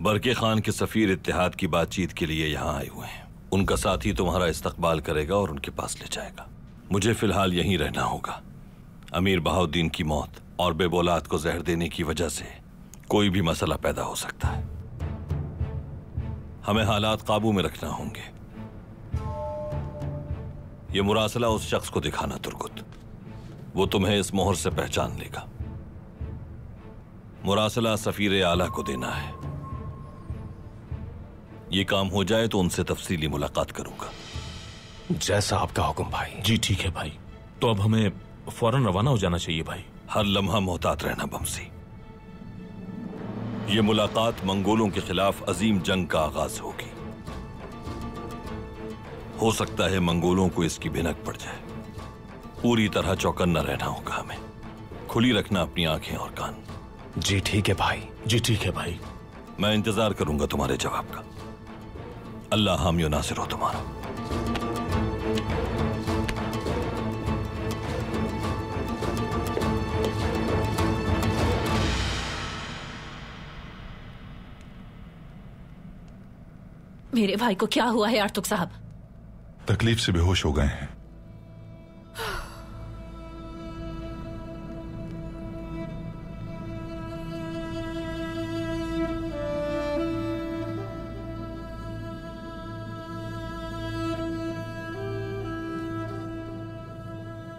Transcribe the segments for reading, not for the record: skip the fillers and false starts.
बरके खान के सफीर इत्तेहाद की बातचीत के लिए यहाँ आए हुए हैं। उनका साथी तुम्हारा इस्तकबाल करेगा और उनके पास ले जाएगा। मुझे फिलहाल यहीं रहना होगा। अमीर बहाउद्दीन की मौत और बेबौलाद को जहर देने की वजह से कोई भी मसला पैदा हो सकता है। हमें हालात काबू में रखना होंगे। ये मुरासला उस शख्स को दिखाना तुर्गुत, वो तुम्हें इस मोहर से पहचान लेगा। मुरासला सफीर आला को देना है। ये काम हो जाए तो उनसे तफसीली मुलाकात करूंगा। जैसा आपका हुक्म भाई। जी ठीक है भाई। तो अब हमें फौरन रवाना हो जाना चाहिए भाई। हर लम्हा मोहतात रहना बमसी। ये मुलाकात मंगोलों के खिलाफ अजीम जंग का आगाज होगी। हो सकता है मंगोलों को इसकी भिनक पड़ जाए। पूरी तरह चौकन्ना रहना होगा हमें। खुली रखना अपनी आंखें और कान। जी ठीक है भाई। जी ठीक है भाई। मैं इंतजार करूंगा तुम्हारे जवाब का। अल्लाह हामी नासिर हो तुम्हारा। मेरे भाई को क्या हुआ है आर्तुक साहब? तकलीफ से बेहोश हो गए हैं।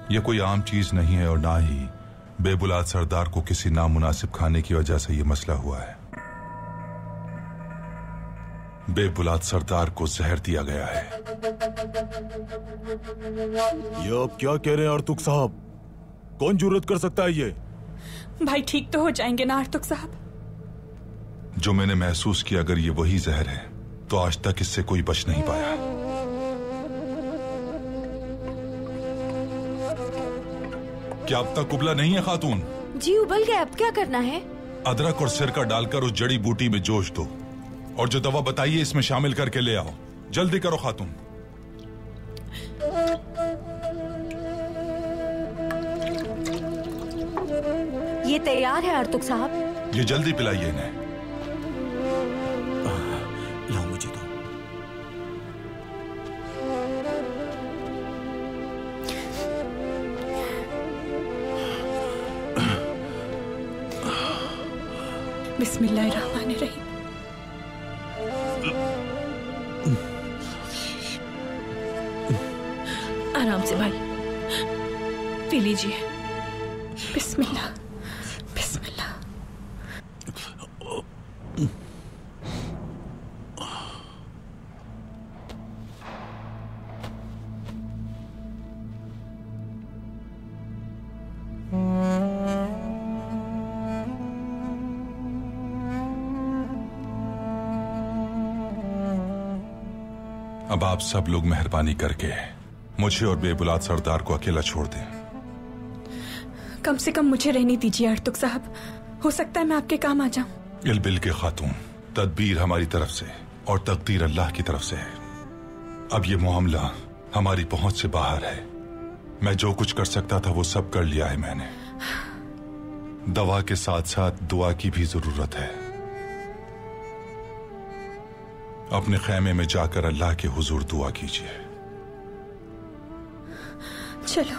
यह कोई आम चीज नहीं है और ना ही बेबुलाद सरदार को किसी नामुनासिब खाने की वजह से यह मसला हुआ है। बेबुलाद सरदार को जहर दिया गया है। ये आप क्या कह रहे हैं आर्तुक साहब? कौन जुर्रत कर सकता है ये? भाई ठीक तो हो जाएंगे ना आर्तुक साहब? जो मैंने महसूस किया, अगर ये वही जहर है तो आज तक इससे कोई बच नहीं पाया। क्या अब तक उबला नहीं है खातून? जी उबल गया, अब क्या करना है? अदरक और सिरका डालकर उस जड़ी बूटी में जोश दो और जो दवा बताइए इसमें शामिल करके ले आओ। जल्दी करो खातून। ये तैयार है आर्तुक साहब। ये जल्दी पिलाइए इन्हें। लाओ मुझे दो। बिस्मिल्लाहिर्रहमानिर्रहीम। आराम से भाई, पी लीजिए। बिस्मिल्लाह बिस्मिल्लाह। अब आप सब लोग मेहरबानी करके मुझे और बेबुलाद सरदार को अकेला छोड़ दें। कम से कम मुझे रहने दीजिए आर्तुक साहब। हो सकता है मैं आपके काम आ जाऊं। इलबिल के खातून, तदबीर हमारी तरफ से और तकदीर अल्लाह की तरफ से है। अब ये मामला हमारी पहुंच से बाहर है। मैं जो कुछ कर सकता था वो सब कर लिया है मैंने। दवा के साथ साथ दुआ की भी जरूरत है। अपने खैमे में जाकर अल्लाह के हुजूर दुआ कीजिए। चलो।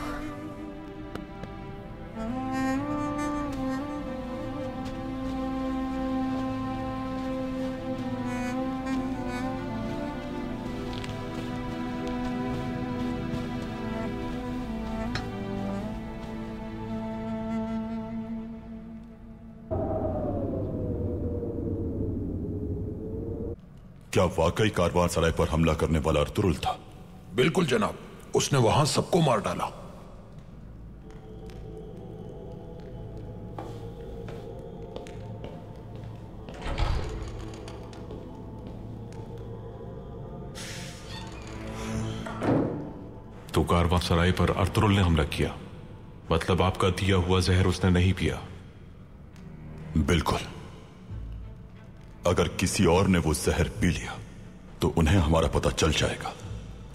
क्या वाकई कारवान सराय पर हमला करने वाला अर्तुरुल था? बिल्कुल जनाब, उसने वहां सबको मार डाला। कारवां सराय पर अर्तुरुल ने हमला किया, मतलब आपका दिया हुआ जहर उसने नहीं पिया? बिल्कुल। अगर किसी और ने वो जहर पी लिया तो उन्हें हमारा पता चल जाएगा,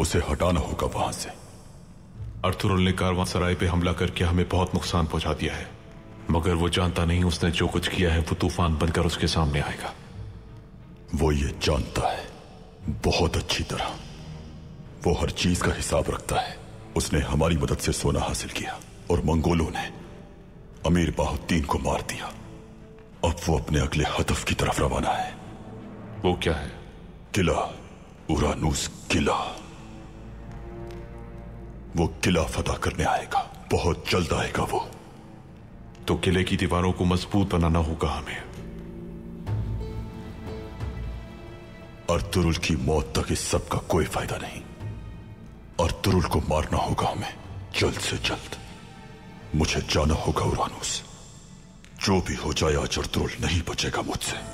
उसे हटाना होगा वहां से। अर्तुरुल ने कारवां सराय पे हमला करके हमें बहुत नुकसान पहुंचा दिया है, मगर वो जानता नहीं उसने जो कुछ किया है वो तूफान बनकर उसके सामने आएगा। वो ये जानता है बहुत अच्छी तरह। वो हर चीज का हिसाब रखता है। उसने हमारी मदद से सोना हासिल किया और मंगोलों ने अमीर बाहुद्दीन को मार दिया। अब वो अपने अगले हदफ की तरफ रवाना है। वो क्या है? किला उरानूस किला। वो किला फतह करने आएगा, बहुत जल्द आएगा वो। तो किले की दीवारों को मजबूत बनाना होगा हमें। अर्तुरुल की मौत तक इस सब का कोई फायदा नहीं। अर्तुरुल को मारना होगा हमें जल्द से जल्द। मुझे जाना होगा उरानूस। जो भी हो जाए आज अर्तुरुल नहीं बचेगा मुझसे।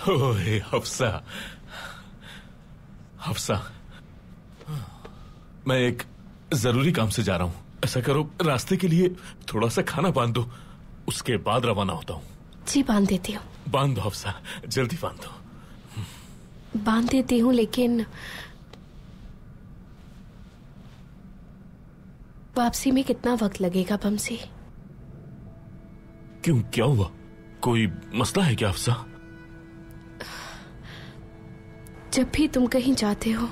ओए हफ्सा, हफ्सा, मैं एक जरूरी काम से जा रहा हूं। ऐसा करो, रास्ते के लिए थोड़ा सा खाना बांध दो, उसके बाद रवाना होता हूं। जी बांध देती हूँ। बांध दो हफ्सा, जल्दी बांध दो। बांध देती हूँ, लेकिन वापसी में कितना वक्त लगेगा बमसी? क्यों, क्या हुआ? कोई मसला है क्या हफ्सा? जब भी तुम कहीं जाते हो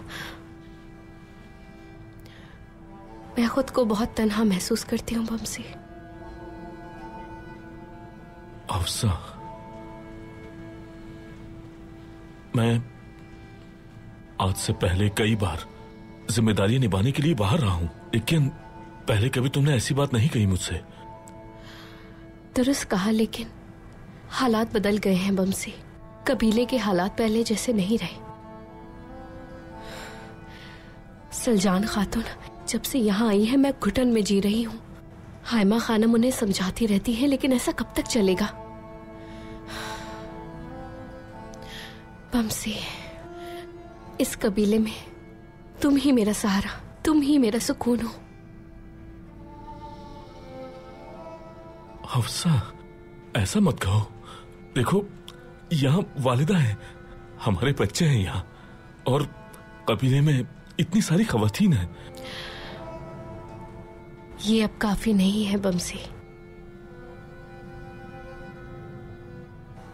मैं खुद को बहुत तन्हा महसूस करती हूँ बमसी। हफ्सा, मैं आज से पहले कई बार जिम्मेदारी निभाने के लिए बाहर रहा हूं, लेकिन पहले कभी तुमने ऐसी बात नहीं कही मुझसे। दुरुस्त कहा, लेकिन हालात बदल गए हैं बमसी। कबीले के हालात पहले जैसे नहीं रहे। सलजान खातून जब से यहाँ आई है मैं घुटन में जी रही हूँ। हाइमा खानम उन्हें समझाती रहती है, लेकिन ऐसा कब तक चलेगा? बमसी, इस कबीले में तुम ही मेरा सहारा, तुम ही मेरा सुकून हो। हफ्सा, ऐसा मत कहो। देखो, यहाँ वालिदा है, हमारे बच्चे हैं यहाँ, और कबीले में इतनी सारी खवातीन हैं। ये अब काफी नहीं है बमसी।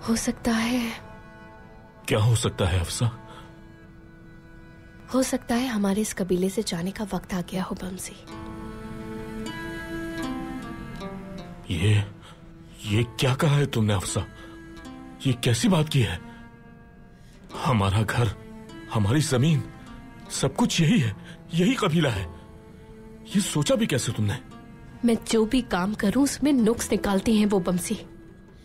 हो सकता है। क्या हो सकता है हफ्सा? हो सकता है हमारे इस कबीले से जाने का वक्त आ गया हो बमसी। ये क्या कहा है तुमने हफ्सा? ये कैसी बात की है? हमारा घर, हमारी जमीन, सब कुछ यही है, यही कबीला है। ये सोचा भी कैसे तुमने? मैं जो भी काम करूं उसमें नुक्स निकालती हैं वो बमसी।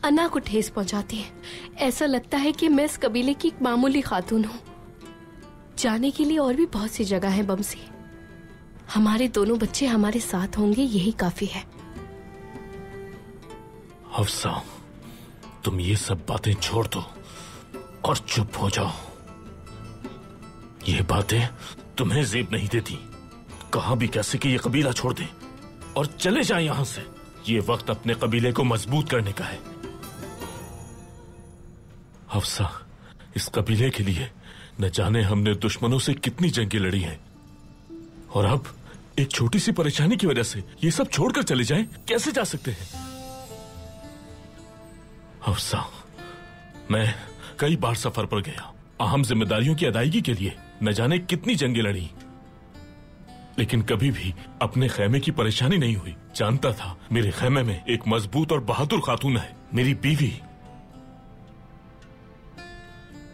अन्ना को ठेस पहुंचाती है। ऐसा लगता है कि मैं इस कबीले की एक मामूली खातून हूं। जाने के लिए और भी बहुत सी जगह है बमसी। हमारे दोनों बच्चे हमारे साथ होंगे, यही काफी है। हफ्सा, तुम ये सब बातें छोड़ दो और चुप हो जाओ। ये बातें तुम्हें जेब नहीं देती। कहां भी कैसे कि ये कबीला छोड़ दे और चले जाएं यहां से। ये वक्त अपने कबीले को मजबूत करने का है। हफ्सा, इस कबीले के लिए न जाने हमने दुश्मनों से कितनी जंगें लड़ी हैं, और अब एक छोटी सी परेशानी की वजह से ये सब छोड़कर चले जाएं, कैसे जा सकते हैं? हफ्सा, मैं कई बार सफर पर गया, अहम जिम्मेदारियों की अदायगी के लिए न जाने कितनी जंगें लड़ी, लेकिन कभी भी अपने खेमे की परेशानी नहीं हुई। जानता था मेरे खेमे में एक मजबूत और बहादुर खातून है, मेरी बीवी।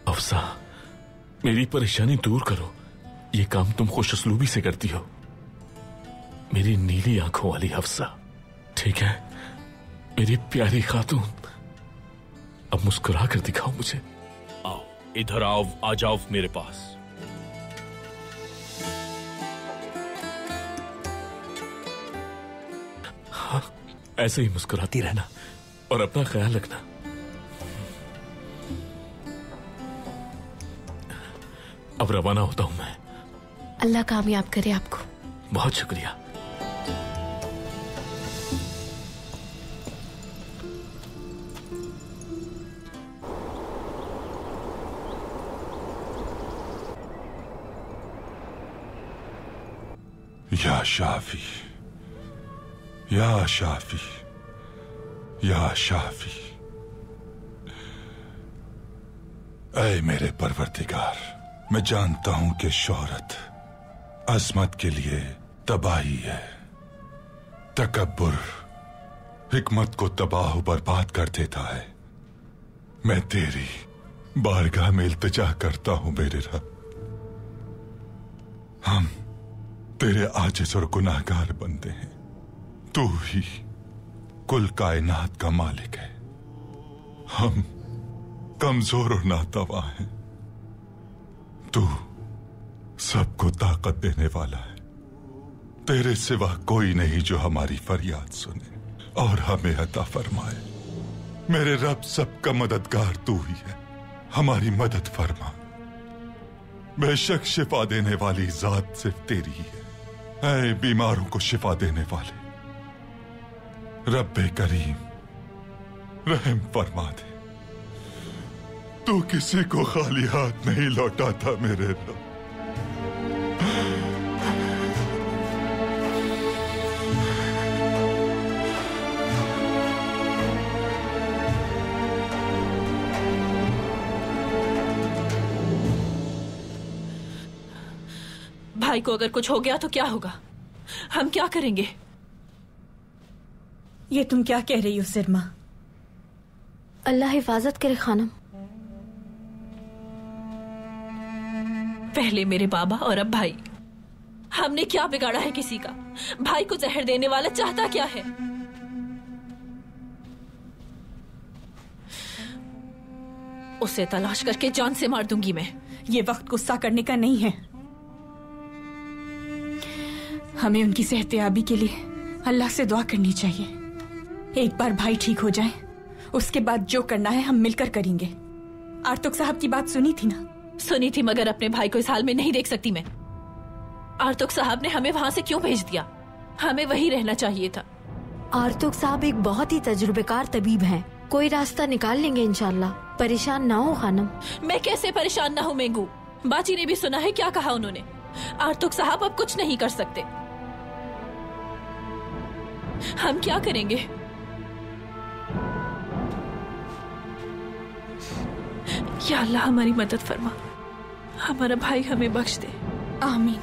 हफ्सा, मेरी परेशानी दूर करो। ये काम तुम खुशअस्लूबी से करती हो, मेरी नीली आंखों वाली हफ्सा, ठीक है मेरी प्यारी खातून, अब मुस्कुरा कर दिखाओ मुझे। आओ इधर आओ, आ जाओ मेरे पास। हाँ, ऐसे ही मुस्कुराती रहना और अपना ख्याल रखना। अब रवाना होता हूं मैं। अल्लाह कामयाब करे आपको। बहुत शुक्रिया। या शाफी, या शाफी, या शाफी, ऐ मेरे परवरदिगार, मैं जानता हूं कि शोहरत अजमत के लिए तबाही है, तकब्बुर हिकमत को तबाह बर्बाद कर देता है। मैं तेरी बारगाह में इल्तिजा करता हूं मेरे रब, हम तेरे आजिज़ और गुनाहगार बंदे हैं। तू ही कुल कायनात का मालिक है, हम कमजोर और नातावा हैं। तू सबको ताकत देने वाला है, तेरे सिवा कोई नहीं जो हमारी फरियाद सुने और हमें अता फरमाए। मेरे रब, सबका मददगार तू ही है, हमारी मदद फरमा। बेशक शिफा देने वाली जात सिर्फ तेरी ही है, ऐ बीमारों को शिफा देने वाले रब्बे करीम, रहम फरमा दे। तू किसी को खाली हाथ नहीं लौटाता मेरे रब। भाई को अगर कुछ हो गया तो क्या होगा? हम क्या करेंगे? ये तुम क्या कह रही हो सिरमा? अल्लाह हिफाजत करे खानम। पहले मेरे बाबा और अब भाई। हमने क्या बिगाड़ा है किसी का? भाई को जहर देने वाला चाहता क्या है? उसे तलाश करके जान से मार दूंगी मैं। ये वक्त गुस्सा करने का नहीं है। हमें उनकी सेहतयाबी के लिए अल्लाह से दुआ करनी चाहिए। एक बार भाई ठीक हो जाए, उसके बाद जो करना है हम मिलकर करेंगे। आर्तुक साहब की बात सुनी थी ना? सुनी थी, मगर अपने भाई को इस हाल में नहीं देख सकती मैं। आर्तुक साहब ने हमें वहां से क्यों भेज दिया? हमें वहीं रहना चाहिए था। आर्तुक साहब एक बहुत ही तजुर्बेकार तबीब हैं, कोई रास्ता निकाल लेंगे इंशाल्लाह। परेशान ना हो खानम। मैं कैसे परेशान ना हूँ मेंगू? बाची ने भी सुना है क्या कहा उन्होंने। आर्तुक साहब अब कुछ नहीं कर सकते। हम क्या करेंगे? या अल्लाह हमारी मदद फरमा, हमारा भाई हमें बख्श दे। आमीन।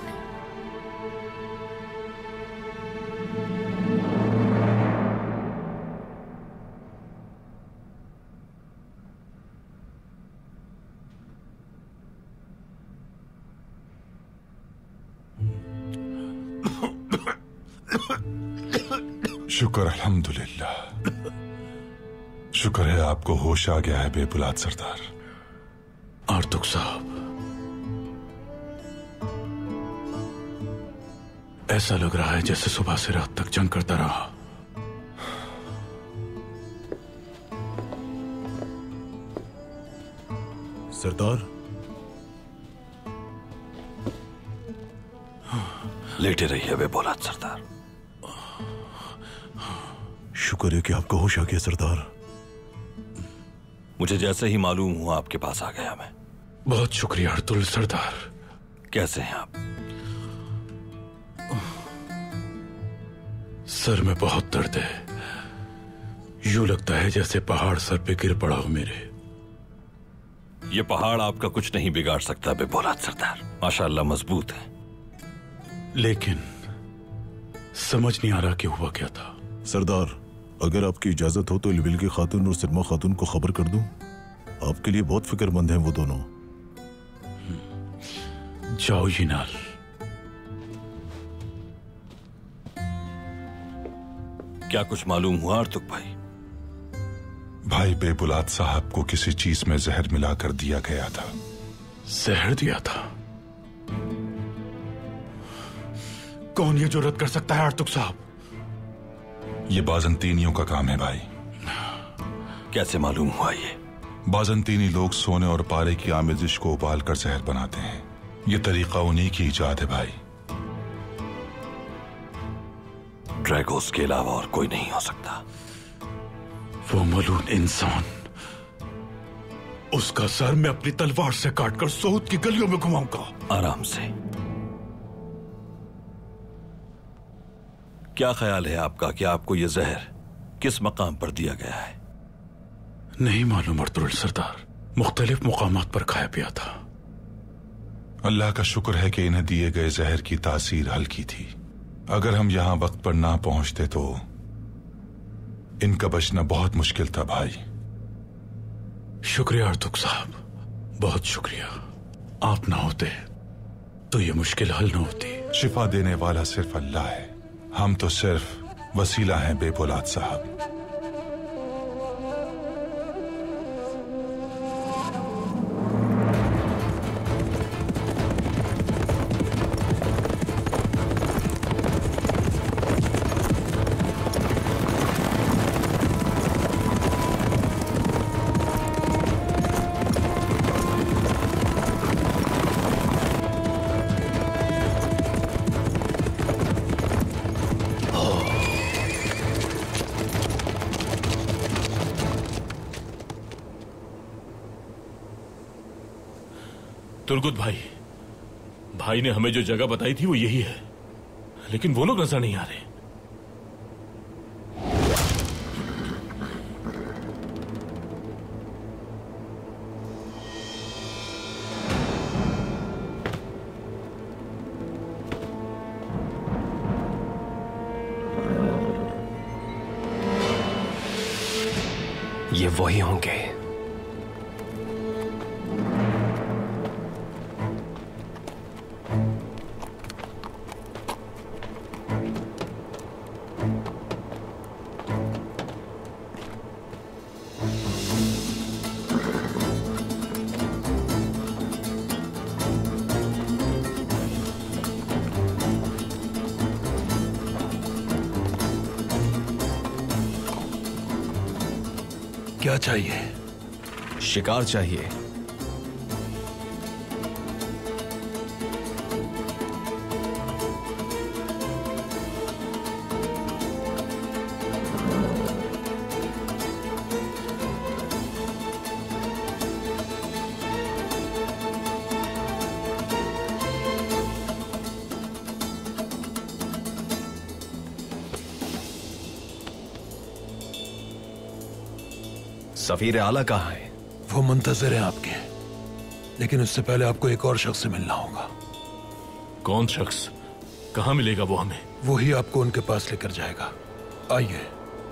शुक्र अल्हम्दुलिल्लाह, शुक्र है आपको होश आ गया है बेबुलाद सरदार। आर्तुक साहब, ऐसा लग रहा है जैसे सुबह से रात तक जंग करता रहा। सरदार, लेटे रहिए बेबुलाद सरदार। शुक्र है कि आपको होश आ गया सरदार। मुझे जैसे ही मालूम हुआ आपके पास आ गया मैं। बहुत शुक्रिया अर्तुल सरदार। कैसे हैं आप? सर में बहुत दर्द है, यूं लगता है जैसे पहाड़ सर पे गिर पड़ा हो मेरे। ये पहाड़ आपका कुछ नहीं बिगाड़ सकता बेबुलाद सरदार, माशाअल्लाह मजबूत है। लेकिन समझ नहीं आ रहा कि हुआ क्या था। सरदार, अगर आपकी इजाजत हो तो इलबिल की खातून और सिरमा खातून को खबर कर दूं। आपके लिए बहुत फिक्रमंद हैं वो दोनों। जाओ यिनाल। क्या कुछ मालूम हुआ अर्तुक भाई? भाई बेबुलाद साहब को किसी चीज में जहर मिलाकर दिया गया था। जहर दिया था? कौन ये जुर्रत कर सकता है अर्तुक साहब? ये बाजंतीनियों का काम है भाई। कैसे मालूम हुआ ये? बाजंतीनी लोग सोने और पारे की आमेजिश को उबाल कर जहर बनाते हैं। ये तरीका उन्हीं की इजाद है भाई। ड्रैगोस के अलावा और कोई नहीं हो सकता। वो मलून इंसान, उसका सर मैं अपनी तलवार से काटकर सऊद की गलियों में घुमाऊंगा। आराम से। क्या ख्याल है आपका कि आपको यह जहर किस मकाम पर दिया गया है? नहीं मालूम अर्तुरुल सरदार, मुख्तलिफ मुकामात पर खाया पिया था। अल्लाह का शुक्र है कि इन्हें दिए गए जहर की तासीर हल्की थी। अगर हम यहां वक्त पर ना पहुंचते तो इनका बचना बहुत मुश्किल था भाई। शुक्रिया अर्तुक साहब, बहुत शुक्रिया। आप ना होते तो ये मुश्किल हल न होती। शिफा देने वाला सिर्फ अल्लाह है, हम तो सिर्फ वसीला हैं बेबुलाद साहब। तुर्गुत भाई ने हमें जो जगह बताई थी वो यही है, लेकिन वो लोग नजर नहीं आ रहे। ये वही होंगे। क्या चाहिए? शिकार चाहिए। सफीर आला कहाँ है? वो मुंतजर हैं आपके, लेकिन उससे पहले आपको एक और शख्स से मिलना होगा। कौन शख्स? कहाँ मिलेगा वो हमें? वो ही आपको उनके पास लेकर जाएगा। आइए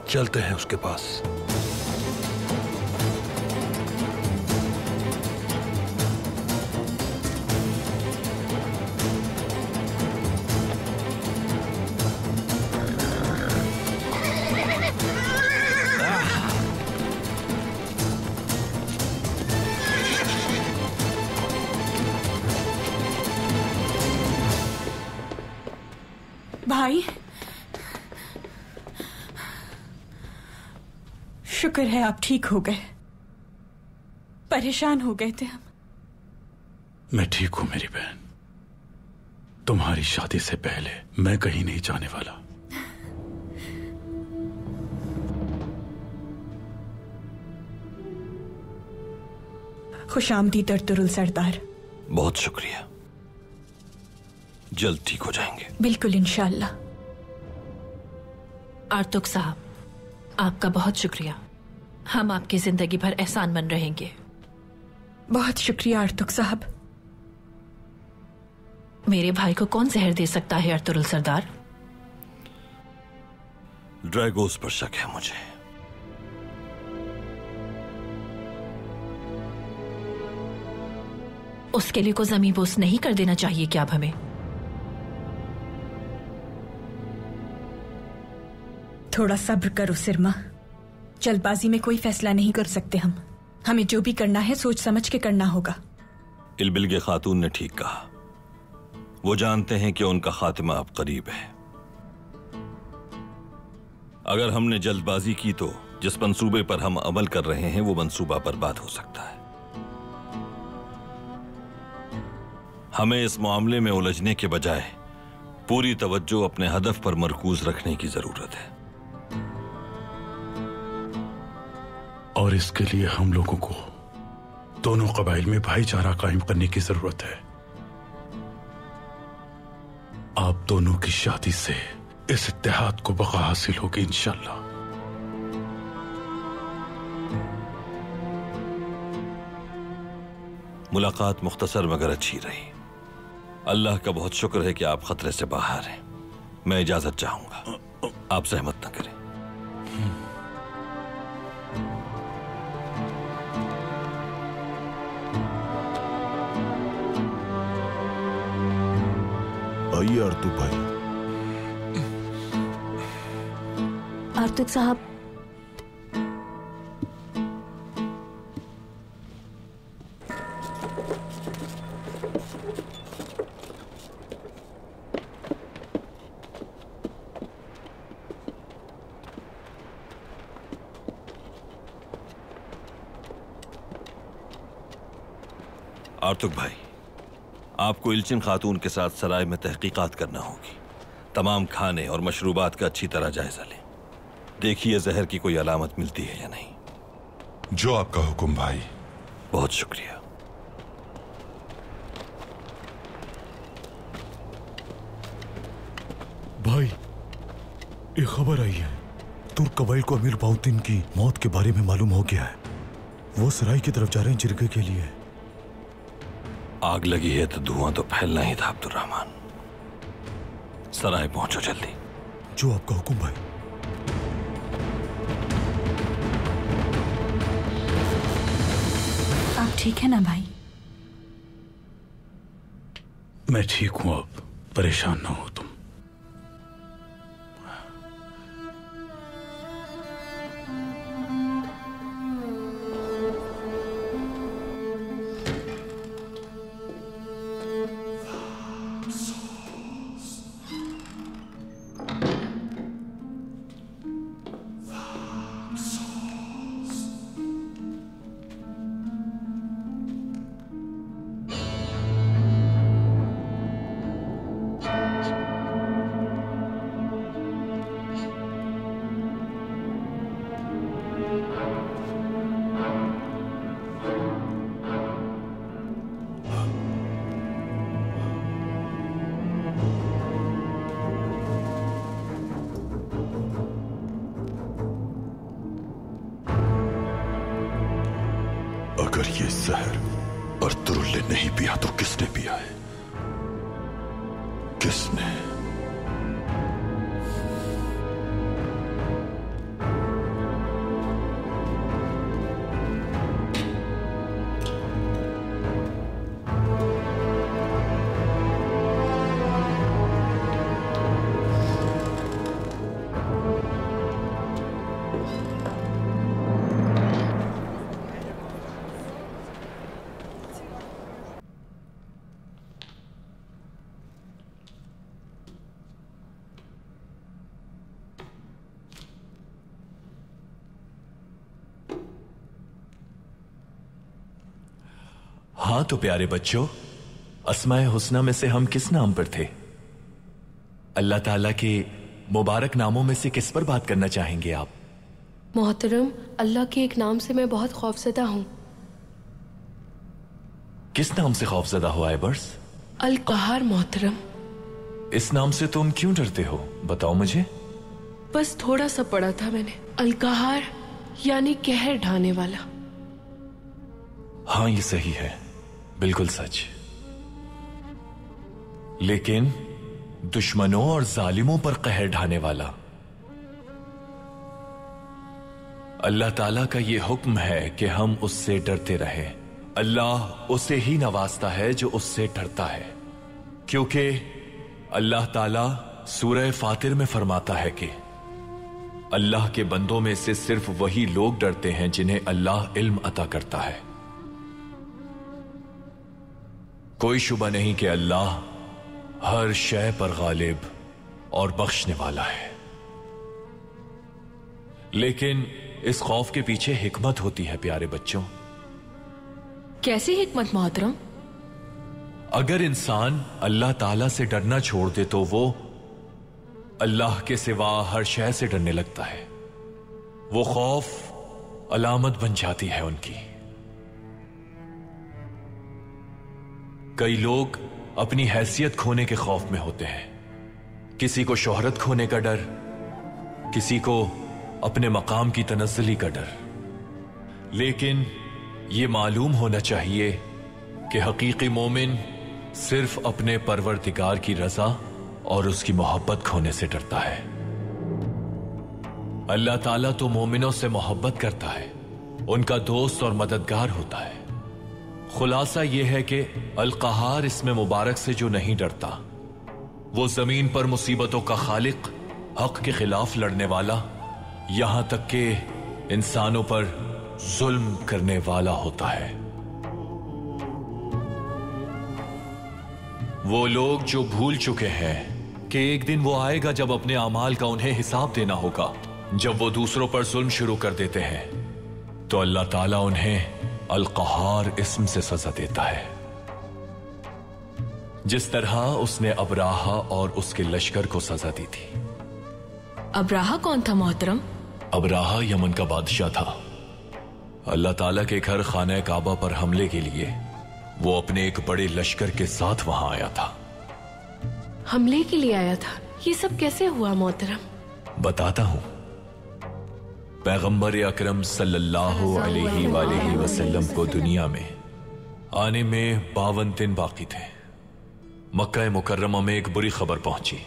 चलते हैं उसके पास। भाई, शुक्र है आप ठीक हो गए। परेशान हो गए थे हम। मैं ठीक हूं मेरी बहन। तुम्हारी शादी से पहले मैं कहीं नहीं जाने वाला। खुशामदीद अर्तुरुल सरदार। बहुत शुक्रिया, जल्द ठीक हो जाएंगे। बिल्कुल इंशाअल्लाह। आर्तुक साहब, आपका बहुत शुक्रिया। हम आपकी जिंदगी भर एहसानमंद रहेंगे। बहुत शुक्रिया आर्तुक साहब। मेरे भाई को कौन जहर दे सकता है अर्तुरुल सरदार? ड्रैगोस पर शक है मुझे। उसके लिए को जमीन बोस नहीं कर देना चाहिए क्या अब हमें? थोड़ा सब्र करो सिरमा। जल्दबाजी में कोई फैसला नहीं कर सकते हम। हमें जो भी करना है सोच समझ के करना होगा। इल्बिल खातून ने ठीक कहा। वो जानते हैं कि उनका खात्मा अब करीब है। अगर हमने जल्दबाजी की तो जिस मंसूबे पर हम अमल कर रहे हैं वो मंसूबा बर्बाद हो सकता है। हमें इस मामले में उलझने के बजाय पूरी तवज्जो अपने हदफ पर मरकूज रखने की जरूरत है। और इसके लिए हम लोगों को दोनों कबाइल में भाईचारा कायम करने की जरूरत है। आप दोनों की शादी से इस इत्तेहाद को बका हासिल होगी इंशाल्लाह। मुलाकात मुख्तसर मगर अच्छी रही। अल्लाह का बहुत शुक्र है कि आप खतरे से बाहर हैं। मैं इजाजत चाहूंगा, आप सहमत न करें। आइए आर्तुक भाई। आर्तुक साहब, आर्तुक भाई, आपको इल्चिन खातून के साथ सराय में तहकीकात करना होगी। तमाम खाने और मशरूबात का अच्छी तरह जायजा लें। देखिए जहर की कोई अलामत मिलती है या नहीं। जो आपका हुक्म भाई। बहुत शुक्रिया। भाई, एक खबर आई है। तुर्क कबाइल को अमीर बाउद्दीन की मौत के बारे में मालूम हो गया है। वो सराय की तरफ जा रहे हैं जिरगे के लिए। आग लगी है तो धुआं तो फैलना ही था अब्दुर्रहमान। सराय पहुंचो जल्दी। जो आपका हुक्म भाई। आप ठीक है ना भाई? मैं ठीक हूं, अब परेशान ना हो तुम। अगर ये जहर अर्तुरुल ने नहीं पिया तो किसने पिया है? किसने? हाँ तो प्यारे बच्चों, अस्माए हुस्ना में से हम किस नाम पर थे? अल्लाह ताला के मुबारक नामों में से किस पर बात करना चाहेंगे आप? मोहतरम, अल्लाह के एक नाम से मैं बहुत खौफजदा हूँ। किस नाम से खौफजदा हो आयबर्स? अल कहार मोहतरम। इस नाम से तुम क्यों डरते हो, बताओ मुझे। बस थोड़ा सा पढ़ा था मैंने। अल कहार यानी कहर ढाने वाला। हाँ ये सही है, बिल्कुल सच। लेकिन दुश्मनों और जालिमों पर कहर ढाने वाला, अल्लाह ताला का यह हुक्म है कि हम उससे डरते रहें। अल्लाह उसे ही नवाजता है जो उससे डरता है, क्योंकि अल्लाह ताला सूरह फातिर में फरमाता है कि अल्लाह के बंदों में से सिर्फ वही लोग डरते हैं जिन्हें अल्लाह इल्म अता करता है। कोई शुबा नहीं कि अल्लाह हर शय पर गालिब और बख्शने वाला है। लेकिन इस खौफ के पीछे हिकमत होती है प्यारे बच्चों। कैसी हिकमत मोहतरम? अगर इंसान अल्लाह ताला से डरना छोड़ दे तो वो अल्लाह के सिवा हर शय से डरने लगता है। वो खौफ अलामत बन जाती है उनकी। कई लोग अपनी हैसियत खोने के खौफ में होते हैं। किसी को शोहरत खोने का डर, किसी को अपने मकाम की तनज़्ज़ुली का डर। लेकिन यह मालूम होना चाहिए कि हकीकी मोमिन सिर्फ अपने परवरदिगार की रजा और उसकी मोहब्बत खोने से डरता है। अल्लाह ताला तो मोमिनों से मोहब्बत करता है, उनका दोस्त और मददगार होता है। खुलासा यह है कि अल-क़हार इसमें मुबारक से जो नहीं डरता, वो जमीन पर मुसीबतों का खालिक, हक के खिलाफ लड़ने वाला, यहां तक कि इंसानों पर जुल्म करने वाला होता है। वो लोग जो भूल चुके हैं कि एक दिन वो आएगा जब अपने अमाल का उन्हें हिसाब देना होगा। जब वो दूसरों पर जुल्म शुरू कर देते हैं तो अल्लाह ताला उन्हें अल-क़हार इस्म से सजा देता है। जिस तरह उसने अबराहा और उसके लश्कर को सजा दी थी। अबराहा कौन था मोहतरम? अबराहा यमन का बादशाह था। अल्लाह ताला के घर खाना काबा पर हमले के लिए वो अपने एक बड़े लश्कर के साथ वहां आया था। हमले के लिए आया था? ये सब कैसे हुआ मोहतरम? बताता हूं। पैगंबर अकरम सल्लल्लाहु अलैहि वसल्लम को दुनिया में आने में 52 दिन बाकी थे। मक्का मुकर्रमा में एक बुरी खबर पहुंची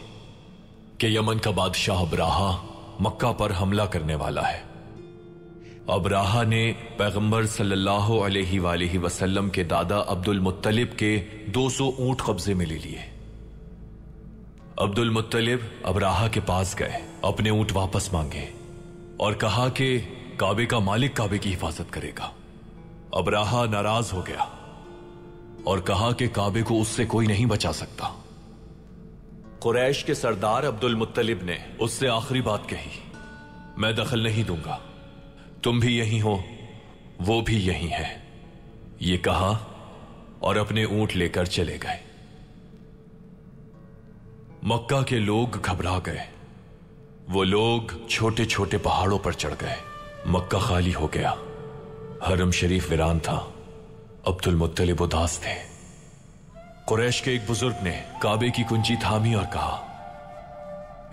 कि यमन का बादशाह अबराहा मक्का पर हमला करने वाला है। अबराहा ने पैगंबर सल्लल्लाहु अलैहि वसल्लम के दादा अब्दुल मुत्तलिब के 200 ऊंट कब्जे में ले लिए। अब्दुल मुत्तलिब अबराहा के पास गए, अपने ऊंट वापस मांगे और कहा कि काबे का मालिक काबे की हिफाजत करेगा। अबराहा नाराज हो गया और कहा कि काबे को उससे कोई नहीं बचा सकता। कुरैश के सरदार अब्दुल मुत्तलिब ने उससे आखिरी बात कही, मैं दखल नहीं दूंगा, तुम भी यही हो, वो भी यही है। ये कहा और अपने ऊंट लेकर चले गए। मक्का के लोग घबरा गए। वो लोग छोटे छोटे पहाड़ों पर चढ़ गए। मक्का खाली हो गया, हरम शरीफ वीरान था। अब्दुल मुत्तलिब उदास थे। कुरैश के एक बुजुर्ग ने काबे की कुंजी थामी और कहा,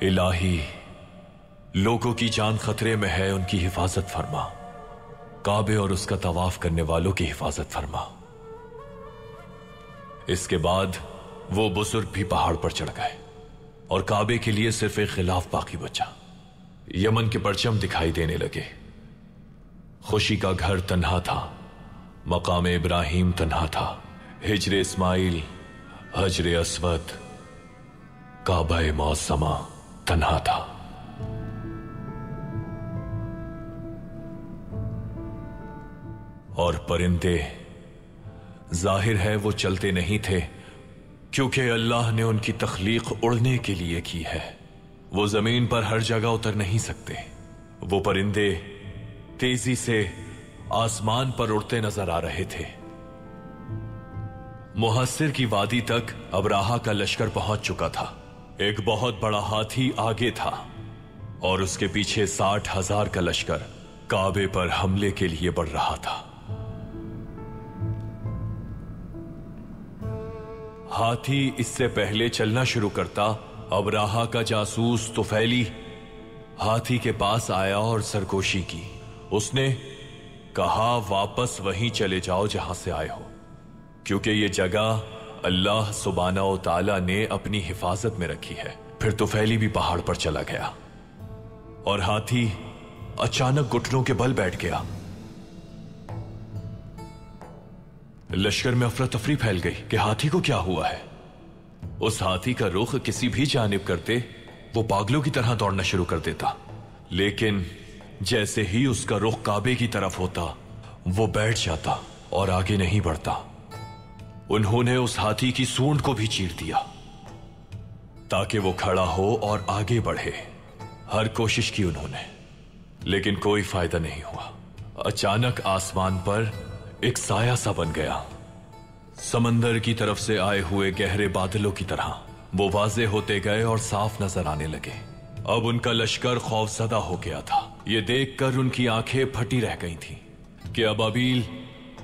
इलाही, लोगों की जान खतरे में है, उनकी हिफाजत फरमा। काबे और उसका तवाफ करने वालों की हिफाजत फरमा। इसके बाद वो बुजुर्ग भी पहाड़ पर चढ़ गए और काबे के लिए सिर्फ एक खिलाफ बाकी बचा। यमन के परचम दिखाई देने लगे। खुशी का घर तन्हा था, मकाम इब्राहिम तन्हा था, हिजरे इस्माइल, हजरे अस्वद, काबा मौसमा तन्हा था। और परिंदे, जाहिर है वो चलते नहीं थे, क्योंकि अल्लाह ने उनकी तख्लीक उड़ने के लिए की है। वो जमीन पर हर जगह उतर नहीं सकते। वो परिंदे तेजी से आसमान पर उड़ते नजर आ रहे थे। मुहस्सिर की वादी तक अबराहा का लश्कर पहुंच चुका था। एक बहुत बड़ा हाथी आगे था और उसके पीछे 60,000 का लश्कर काबे पर हमले के लिए बढ़ रहा था। हाथी इससे पहले चलना शुरू करता, अबराहा का जासूस तुफैली हाथी के पास आया और सरगोशी की। उसने कहा, वापस वहीं चले जाओ जहां से आए हो, क्योंकि ये जगह अल्लाह सुब्हाना व तआला ने अपनी हिफाजत में रखी है। फिर तुफैली भी पहाड़ पर चला गया और हाथी अचानक घुटनों के बल बैठ गया। लश्कर में अफरा तफरी फैल गई कि हाथी को क्या हुआ है। उस हाथी का रुख किसी भी जानिब करते वो पागलों की तरह दौड़ना शुरू कर देता। लेकिन जैसे ही उसका रुख काबे की तरफ होता, वो बैठ जाता और आगे नहीं बढ़ता। उन्होंने उस हाथी की सूंड को भी चीर दिया ताकि वो खड़ा हो और आगे बढ़े। हर कोशिश की उन्होंने, लेकिन कोई फायदा नहीं हुआ। अचानक आसमान पर एक साया सा बन गया, समंदर की तरफ से आए हुए गहरे बादलों की तरह। वो वाज़े होते गए और साफ नजर आने लगे। अब उनका लश्कर खौफजदा हो गया था। ये देखकर उनकी आंखें फटी रह गई थीं कि अबाबील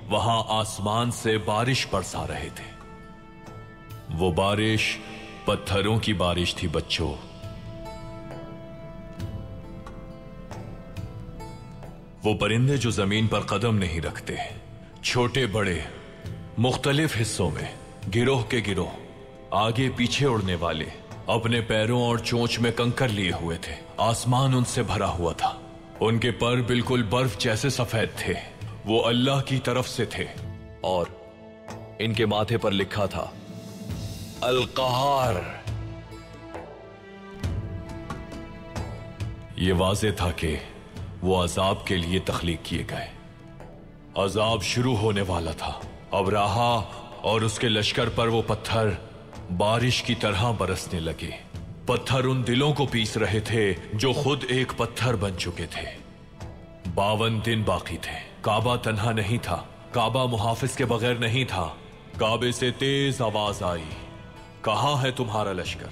वहां आसमान से बारिश बरसा रहे थे। वो बारिश पत्थरों की बारिश थी बच्चों। वो परिंदे जो जमीन पर कदम नहीं रखते, छोटे बड़े मुख्तलिफ हिस्सों में गिरोह के गिरोह आगे पीछे उड़ने वाले, अपने पैरों और चोंच में कंकर लिए हुए थे। आसमान उनसे भरा हुआ था। उनके पर बिल्कुल बर्फ जैसे सफेद थे। वो अल्लाह की तरफ से थे और इनके माथे पर लिखा था अल क़हार। ये वाज़े था कि वो अजाब के लिए तख्लीक किए गए। अजाब शुरू होने वाला था। अब राहा और उसके लश्कर पर वो पत्थर बारिश की तरह बरसने लगे। पत्थर उन दिलों को पीस रहे थे जो खुद एक पत्थर बन चुके थे। 52 दिन बाकी थे। काबा तन्हा नहीं था। काबा मुहाफिज के बगैर नहीं था। काबे से तेज आवाज आई, कहां है तुम्हारा लश्कर?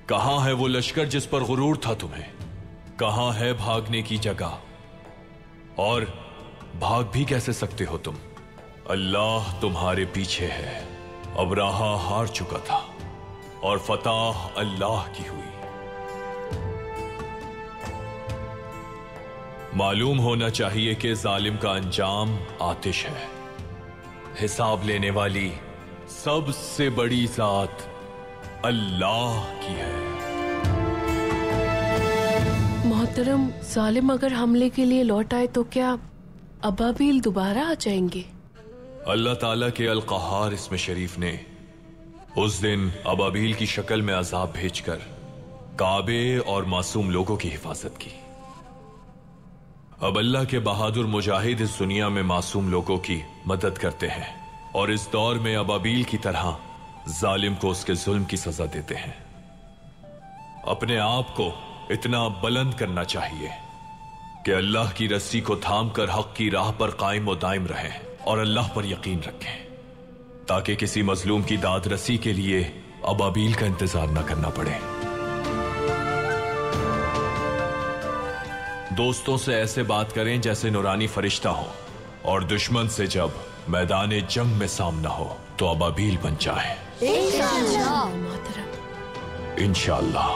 कहां है वो लश्कर जिस पर गुरूर था तुम्हें? कहां है भागने की जगह? और भाग भी कैसे सकते हो तुम? अल्लाह तुम्हारे पीछे है। अब राहा हार चुका था और फतह अल्लाह की हुई। मालूम होना चाहिए कि जालिम का अंजाम आतिश है। हिसाब लेने वाली सबसे बड़ी जात अल्लाह की है। मोहतरम, जालिम अगर हमले के लिए लौट आए तो क्या अबाबील दोबारा आ जाएंगे? अल्लाह ताला के अल क़हार इसमें शरीफ ने उस दिन अबाबील की शक्ल में अजाब भेजकर काबे और मासूम लोगों की हिफाजत की। अब अल्लाह के बहादुर मुजाहिद इस दुनिया में मासूम लोगों की मदद करते हैं और इस दौर में अबाबील की तरह जालिम को उसके जुल्म की सजा देते हैं। अपने आप को इतना बुलंद करना चाहिए कि अल्लाह की रस्सी को थाम कर हक की राह पर कायम व दायम रहें और अल्लाह पर यकीन रखें, ताकि किसी मजलूम की दाद रसी के लिए अबाबील का इंतजार न करना पड़े। दोस्तों से ऐसे बात करें जैसे नूरानी फरिश्ता हो, और दुश्मन से जब मैदान जंग में सामना हो तो अबाबील बन जाए। इंशाअल्लाह।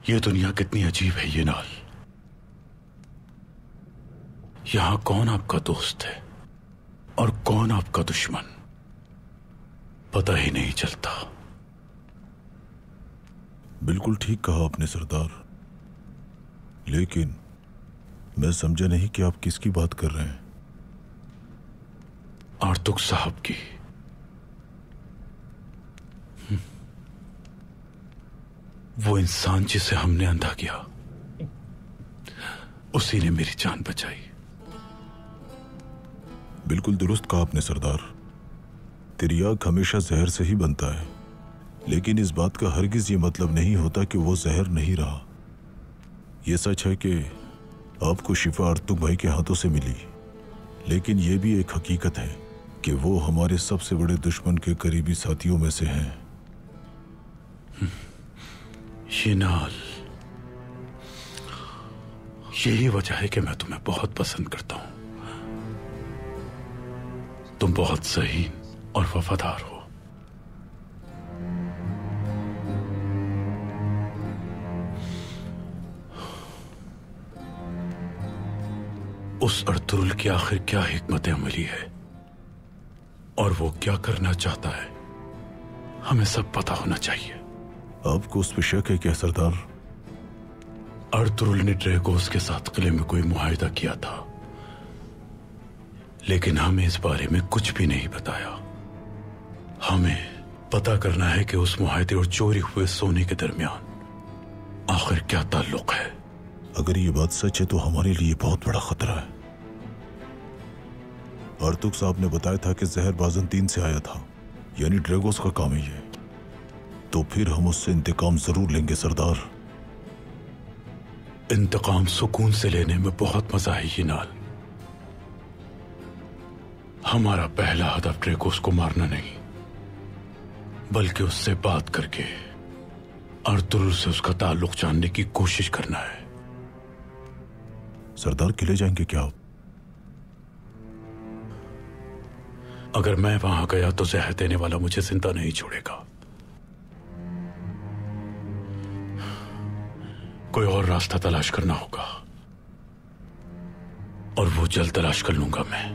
ये दुनिया कितनी अजीब है ये नाल। यहां कौन आपका दोस्त है और कौन आपका दुश्मन, पता ही नहीं चलता। बिल्कुल ठीक कहा आपने सरदार, लेकिन मैं समझा नहीं कि आप किसकी बात कर रहे हैं। आर्तुक साहब की। वो इंसान जिसे हमने अंधा किया, उसी ने मेरी जान बचाई। बिल्कुल दुरुस्त कहा आपने सरदार। तिर्याक हमेशा जहर से ही बनता है, लेकिन इस बात का हरगिज ये मतलब नहीं होता कि वो जहर नहीं रहा। ये सच है कि आपको शिफा आर्तुक भाई के हाथों से मिली, लेकिन ये भी एक हकीकत है कि वो हमारे सबसे बड़े दुश्मन के करीबी साथियों में से हैं। ये नाल, यही वजह है कि मैं तुम्हें बहुत पसंद करता हूं। तुम बहुत सही और वफादार हो। उस अर्तुरुल की आखिर क्या हिकमत अमली है और वो क्या करना चाहता है, हमें सब पता होना चाहिए। आपको उस पर शक है क्या सरदार? अर्तुरुल ने ड्रैगोस के साथ किले में कोई मुआहिदा किया था, लेकिन हमें इस बारे में कुछ भी नहीं बताया। हमें पता करना है कि उस मुआहदे और चोरी हुए सोने के दरमियान आखिर क्या ताल्लुक है। अगर ये बात सच है तो हमारे लिए बहुत बड़ा खतरा है। अर्तुग साहब ने बताया था कि जहर बाजंतीन से आया था, यानी ड्रैगोस का काम ही है। तो फिर हम उससे इंतकाम जरूर लेंगे सरदार। इंतकाम सुकून से लेने में बहुत मजा है यिनाल। हमारा पहला हदफ ड्रैगोस को मारना नहीं, बल्कि उससे बात करके अर्तुगरुल से उसका ताल्लुक जानने की कोशिश करना है। सरदार किले जाएंगे क्या आप? अगर मैं वहां गया तो जहर देने वाला मुझे जिंदा नहीं छोड़ेगा। कोई और रास्ता तलाश करना होगा, और वो जल्द तलाश कर लूंगा मैं।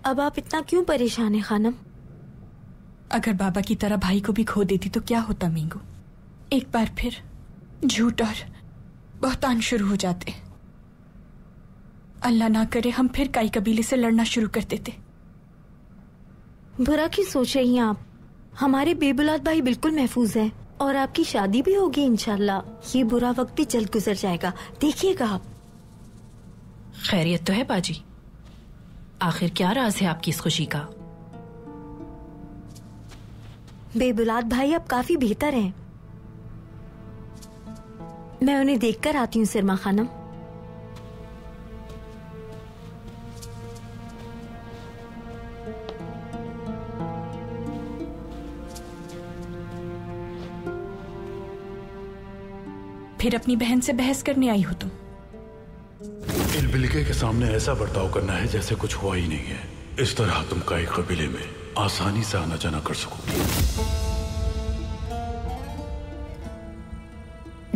अब आप इतना क्यों परेशान हैं खानम? अगर बाबा की तरह भाई को भी खो देती तो क्या होता मींगू? एक बार फिर झूठ और बहतान शुरू हो जाते। अल्लाह ना करे हम फिर काई कबीले से लड़ना शुरू कर देते। बुरा क्यों सोच रही हैं आप? हमारे बेबुलाद भाई बिल्कुल महफूज हैं और आपकी शादी भी होगी इंशाल्लाह। ये बुरा वक्त भी जल्द गुजर जाएगा, देखिएगा आप। खैरियत तो है बाजी? आखिर क्या राज है आपकी इस खुशी का? बेबुलाद भाई अब काफी बेहतर हैं। मैं उन्हें देखकर आती हूँ सिरमा खानम। फिर अपनी बहन से बहस करने आई हो तुम? इलबिलके के सामने ऐसा बर्ताव करना है जैसे कुछ हुआ ही नहीं है। इस तरह तुम काई कबीले में आसानी से आना जाना कर सकोगी।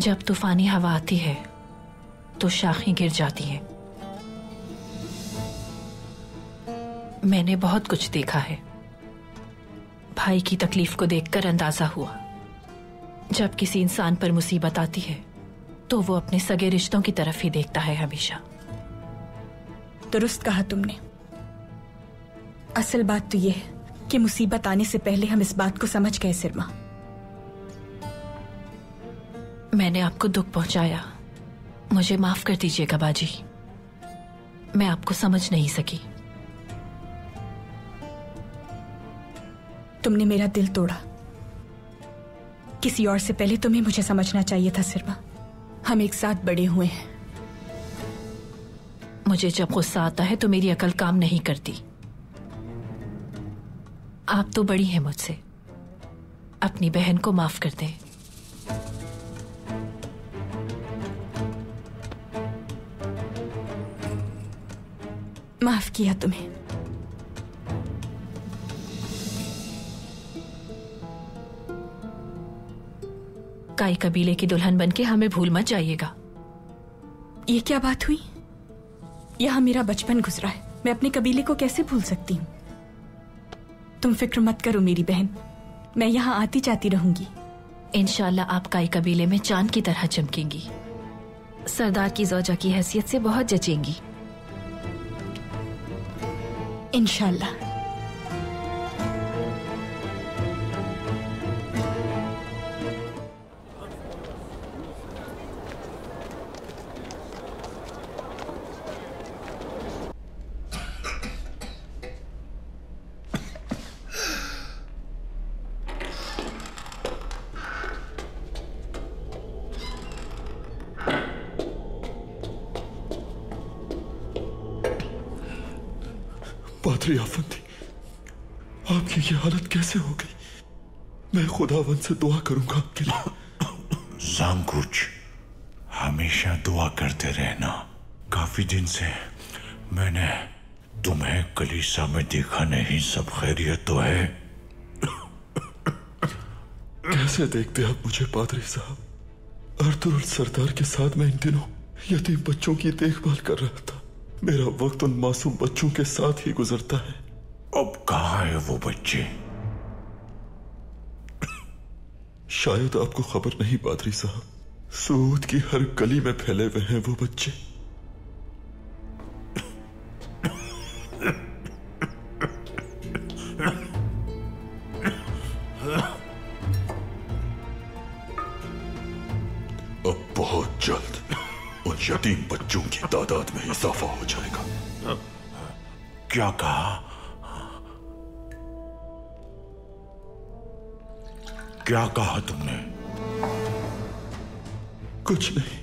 जब तूफानी हवा आती है तो शाखें गिर जाती हैं। मैंने बहुत कुछ देखा है। भाई की तकलीफ को देखकर अंदाजा हुआ, जब किसी इंसान पर मुसीबत आती है तो वो अपने सगे रिश्तों की तरफ ही देखता है हमेशा। दुरुस्त कहा तुमने। असल बात तो यह है कि मुसीबत आने से पहले हम इस बात को समझ गए सिरमा। मैंने आपको दुख पहुंचाया, मुझे माफ कर दीजिएगा बाजी। मैं आपको समझ नहीं सकी। तुमने मेरा दिल तोड़ा। किसी और से पहले तुम्हें मुझे समझना चाहिए था सिरमा। हम एक साथ बड़े हुए हैं। मुझे जब गुस्सा आता है तो मेरी अकल काम नहीं करती। आप तो बड़ी हैं मुझसे, अपनी बहन को माफ कर दें। माफ किया तुम्हें। काई कबीले की दुल्हन बनके हमें भूल मत जाइएगा। ये क्या बात हुई? यहां मेरा बचपन गुजरा है, मैं अपने कबीले को कैसे भूल सकती हूँ? तुम फिक्र मत करो मेरी बहन, मैं यहाँ आती जाती रहूंगी। इंशाल्लाह आप काई कबीले में चांद की तरह चमकेंगी, सरदार की ज़ौजा की हैसियत से बहुत जचेंगी। इंशाल्लाह। पादरी आफंदी, आपकी ये हालत कैसे हो गई? मैं खुदावन से दुआ करूंगा आपके लिए। जांगुच, हमेशा दुआ करते रहना। काफी दिन से मैंने तुम्हें कलीसा में देखा नहीं, सब खैरियत तो है? कैसे देखते आप मुझे पादरी साहब? अर्थुरुल सरदार के साथ मैं इन दिनों यतीम बच्चों की देखभाल कर रहा था। मेरा वक्त उन मासूम बच्चों के साथ ही गुजरता है। अब कहाँ है वो बच्चे? शायद आपको खबर नहीं पादरी साहब, सूद की हर गली में फैले हुए हैं वो बच्चे। अब बहुत जल्द उन यतीम बच्चों की तादाद में इजाफा हो जाएगा। क्या कहा? क्या कहा तुमने? कुछ नहीं,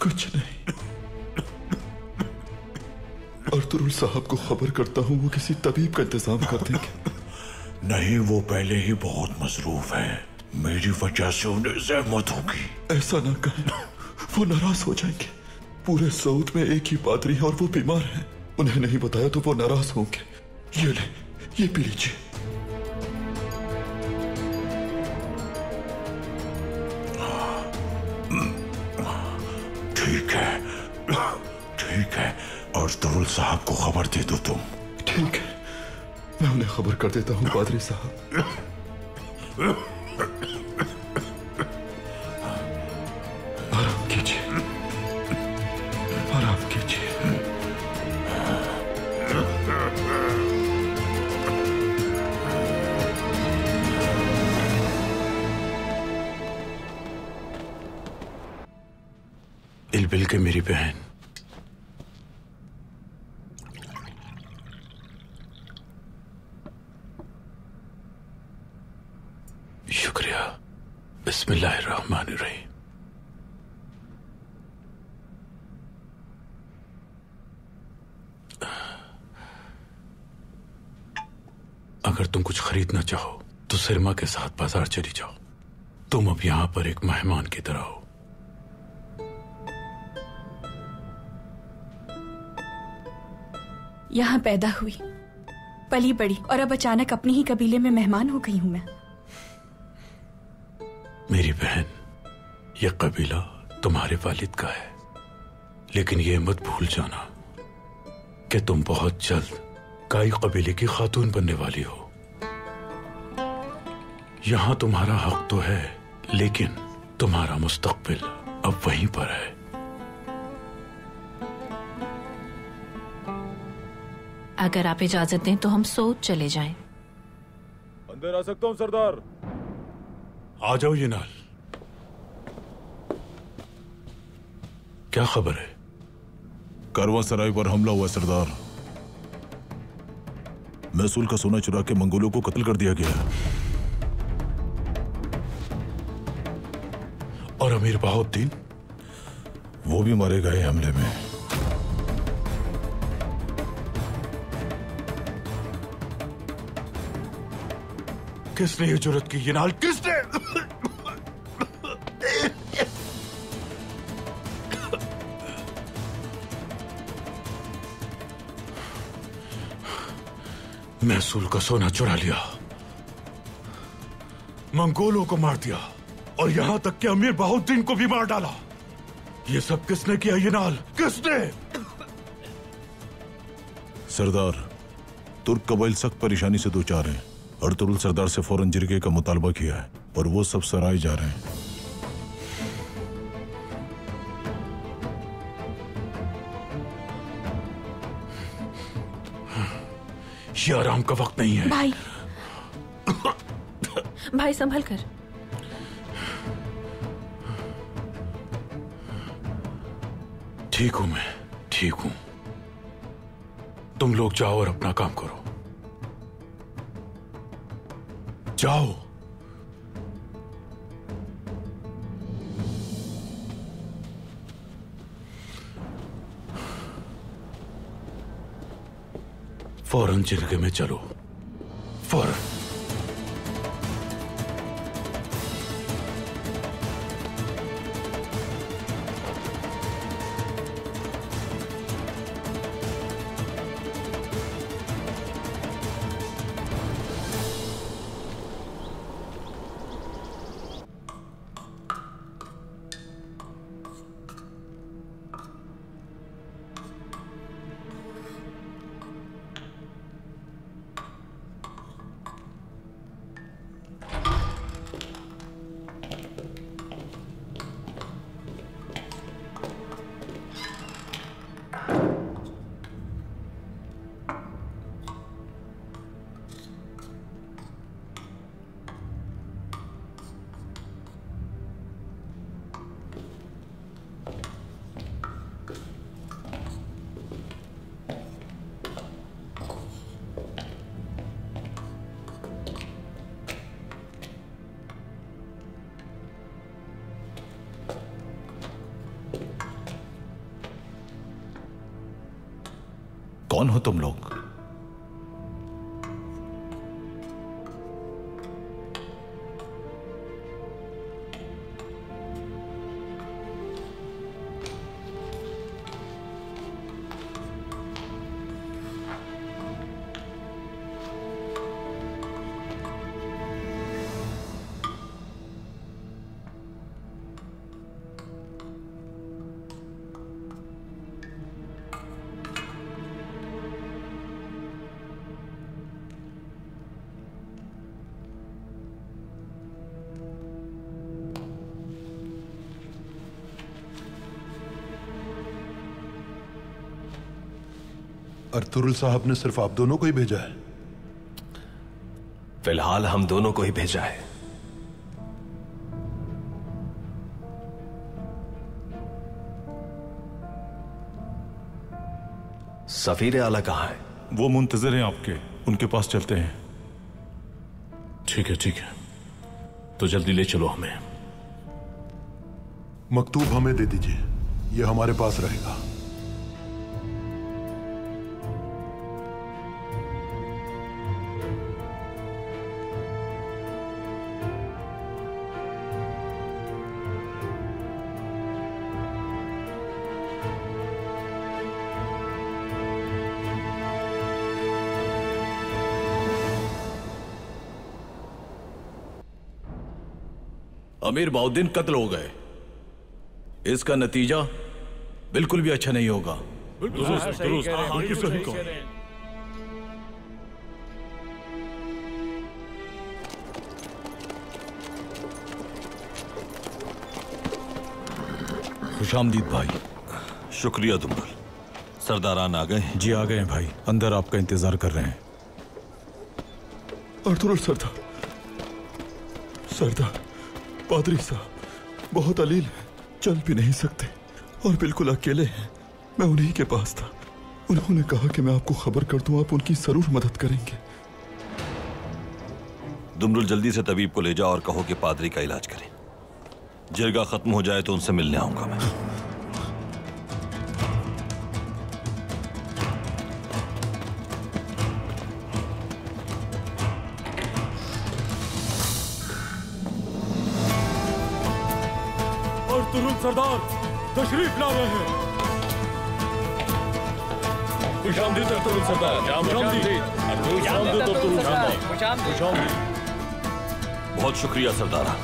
कुछ नहीं। अर्थुरुल साहब को खबर करता हूं, वो किसी तबीब का इंतजाम कर देंगे। नहीं, वो पहले ही बहुत मसरूफ है। मेरी वजह से उन्हें ज़हमत होगी। ऐसा ना कहें, वो नाराज हो जाएंगे। पूरे सऊद में एक ही पादरी है और वो बीमार है। उन्हें नहीं बताया तो वो नाराज होंगे। ये ले, ये पी लीजिए। ठीक है, ठीक है। और अर्थुरुल साहब को खबर दे दो तुम। ठीक है, मैं उन्हें खबर कर देता हूँ पादरी साहब। आराम कीजिए, आराम कीजिए। इलबिल के मेरी बहन, शुक्रिया। बिस्मिल्लाहिर्रहमानिर्रहीम। अगर तुम कुछ खरीदना चाहो तो सिरमा के साथ बाजार चली जाओ। तुम अब यहां पर एक मेहमान की तरह हो। यहाँ पैदा हुई, पली बड़ी और अब अचानक अपने ही कबीले में मेहमान हो गई हूँ मैं। मेरी बहन, यह कबीला तुम्हारे वालिद का है, लेकिन यह मत भूल जाना कि तुम बहुत जल्द काई कबीले की खातून बनने वाली हो। यहां तुम्हारा हक तो है, लेकिन तुम्हारा मुस्तकबिल अब वहीं पर है। अगर आप इजाजत दें तो हम सऊद चले जाएं। अंदर आ सकता हूं सरदार? आ जाओ यनाल। क्या खबर है? कारवां सराय पर हमला हुआ सरदार। महसूल का सोना चुरा के मंगोलों को कत्ल कर दिया गया। और अमीर बहाउद्दीन? वो भी मारे गए हमले में। किसने ये जुर्रत की यनाल? किसने? महसूल का सोना चुरा लिया, मंगोलों को मार दिया और यहां तक कि अमीर बहाउद्दीन को भी मार डाला। ये सब किसने किया यनाल? किसने? सरदार, तुर्क कबाइल सख्त परेशानी से दो चार हैं। अर्थुरुल सरदार से फौरन जिरगे का मुतालबा किया है और वो सब सराय जा रहे हैं। ये आराम का वक्त नहीं है। भाई, भाई संभल कर। ठीक हूं मैं, ठीक हूं। तुम लोग जाओ और अपना काम करो। जाओ। फौरन जिरगे में चलो, फौरन। कौन हो तुम लोग? अर्तुरुल साहब ने सिर्फ आप दोनों को ही भेजा है? फिलहाल हम दोनों को ही भेजा है। सफीर आला कहाँ है? वो मुंतजर हैं आपके, उनके पास चलते हैं। ठीक है, तो जल्दी ले चलो हमें। मकतूब हमें दे दीजिए, ये हमारे पास रहेगा। अमीर बाउद्दीन कत्ल हो गए। इसका नतीजा बिल्कुल भी अच्छा नहीं होगा। खुशामदीद भाई। शुक्रिया दुम्बल। सरदारान आ गए हैं? जी आ गए हैं भाई, अंदर आपका इंतजार कर रहे हैं। अर्तुरुल सरदार पादरी साहब बहुत अलील है, चल भी नहीं सकते और बिल्कुल अकेले हैं। मैं उन्हीं के पास था, उन्होंने कहा कि मैं आपको खबर कर दूं, आप उनकी जरूर मदद करेंगे। दुम्बल जल्दी से तबीब को ले जाओ और कहो कि पादरी का इलाज करें। जिरगा खत्म हो जाए तो उनसे मिलने आऊंगा मैं। अर्तुरुल सरदार तशरीफ ला रहे हैं। खुशामदीद अर्तुरुल सरदार। बहुत शुक्रिया सरदारा।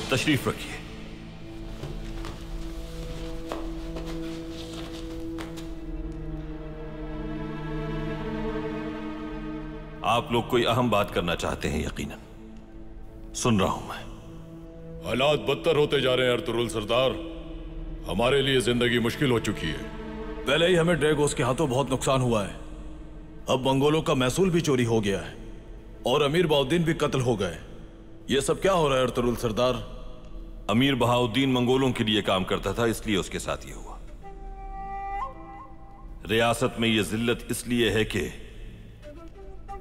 तशरीफ रखिए। आप लोग कोई अहम बात करना चाहते हैं यकीनन। सुन रहा हूं मैं। हालात बदतर होते जा रहे हैं अर्तुरुल सरदार। हमारे लिए जिंदगी मुश्किल हो चुकी है। पहले ही हमें ड्रैगोस के हाथों बहुत नुकसान हुआ है, अब मंगोलों का महसूल भी चोरी हो गया है और अमीर बहाउद्दीन भी कत्ल हो गए। ये सब क्या हो रहा है अर्तुरुल सरदार? अमीर बहाउद्दीन मंगोलों के लिए काम करता था, इसलिए उसके साथ ये हुआ। रियासत में ये जिल्लत इसलिए है कि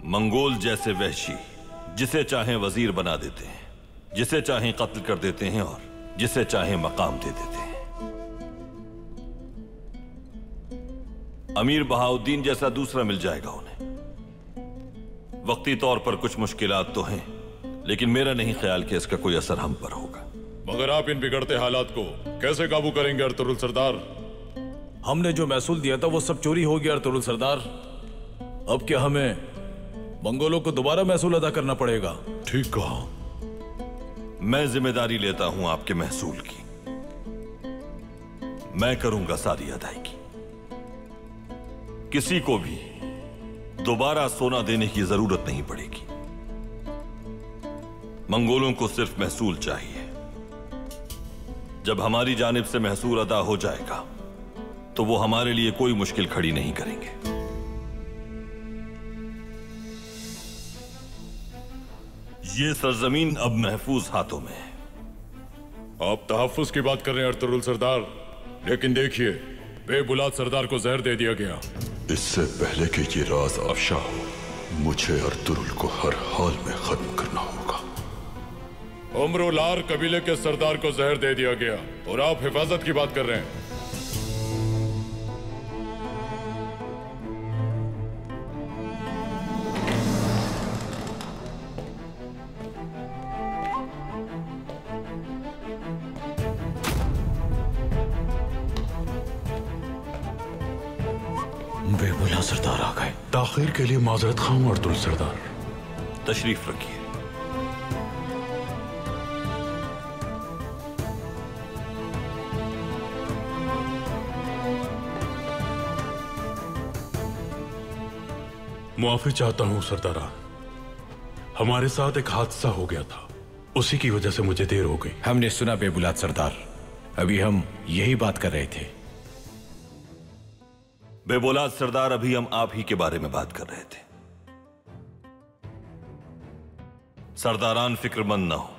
मंगोल जैसे वहशी जिसे चाहें वजीर बना देते हैं, जिसे चाहें कत्ल कर देते हैं और जिसे चाहें मकाम दे देते हैं। अमीर बहाउद्दीन जैसा दूसरा मिल जाएगा उन्हें। वक्ती तौर पर कुछ मुश्किलात तो हैं, लेकिन मेरा नहीं ख्याल कि इसका कोई असर हम पर होगा। मगर आप इन बिगड़ते हालात को कैसे काबू करेंगे अर्तुरुल सरदार? हमने जो महसूल दिया था वो सब चोरी हो गया अर्तुरुल सरदार। अब क्या हमें मंगोलों को दोबारा महसूल अदा करना पड़ेगा? ठीक कहा। मैं जिम्मेदारी लेता हूं आपके महसूल की। मैं करूंगा सारी अदायगी। किसी को भी दोबारा सोना देने की जरूरत नहीं पड़ेगी। मंगोलों को सिर्फ महसूल चाहिए। जब हमारी जानिब से महसूल अदा हो जाएगा तो वो हमारे लिए कोई मुश्किल खड़ी नहीं करेंगे। ये सरजमीन अब महफूज हाथों में है। आप तहफ्फुज की बात कर रहे हैं अर्तुगरुल सरदार, लेकिन देखिए बेबुलाद सरदार को जहर दे दिया गया। इससे पहले कि ये राज अफशा हो, मुझे अर्तुगरुल को हर हाल में खत्म करना होगा। उम्रुलार कबीले के सरदार को जहर दे दिया गया और आप हिफाजत की बात कर रहे हैं। बेबुला सरदार आ गए। ताखीर के लिए माजरत खां अर्तुगरुल सरदार। तशरीफ रखिए। मुआफी चाहता हूं सरदारा, हमारे साथ एक हादसा हो गया था, उसी की वजह से मुझे देर हो गई। हमने सुना बेबुलाद सरदार, अभी हम यही बात कर रहे थे। बेबुलाद सरदार, अभी हम आप ही के बारे में बात कर रहे थे। सरदारान फिक्रमंद न हो।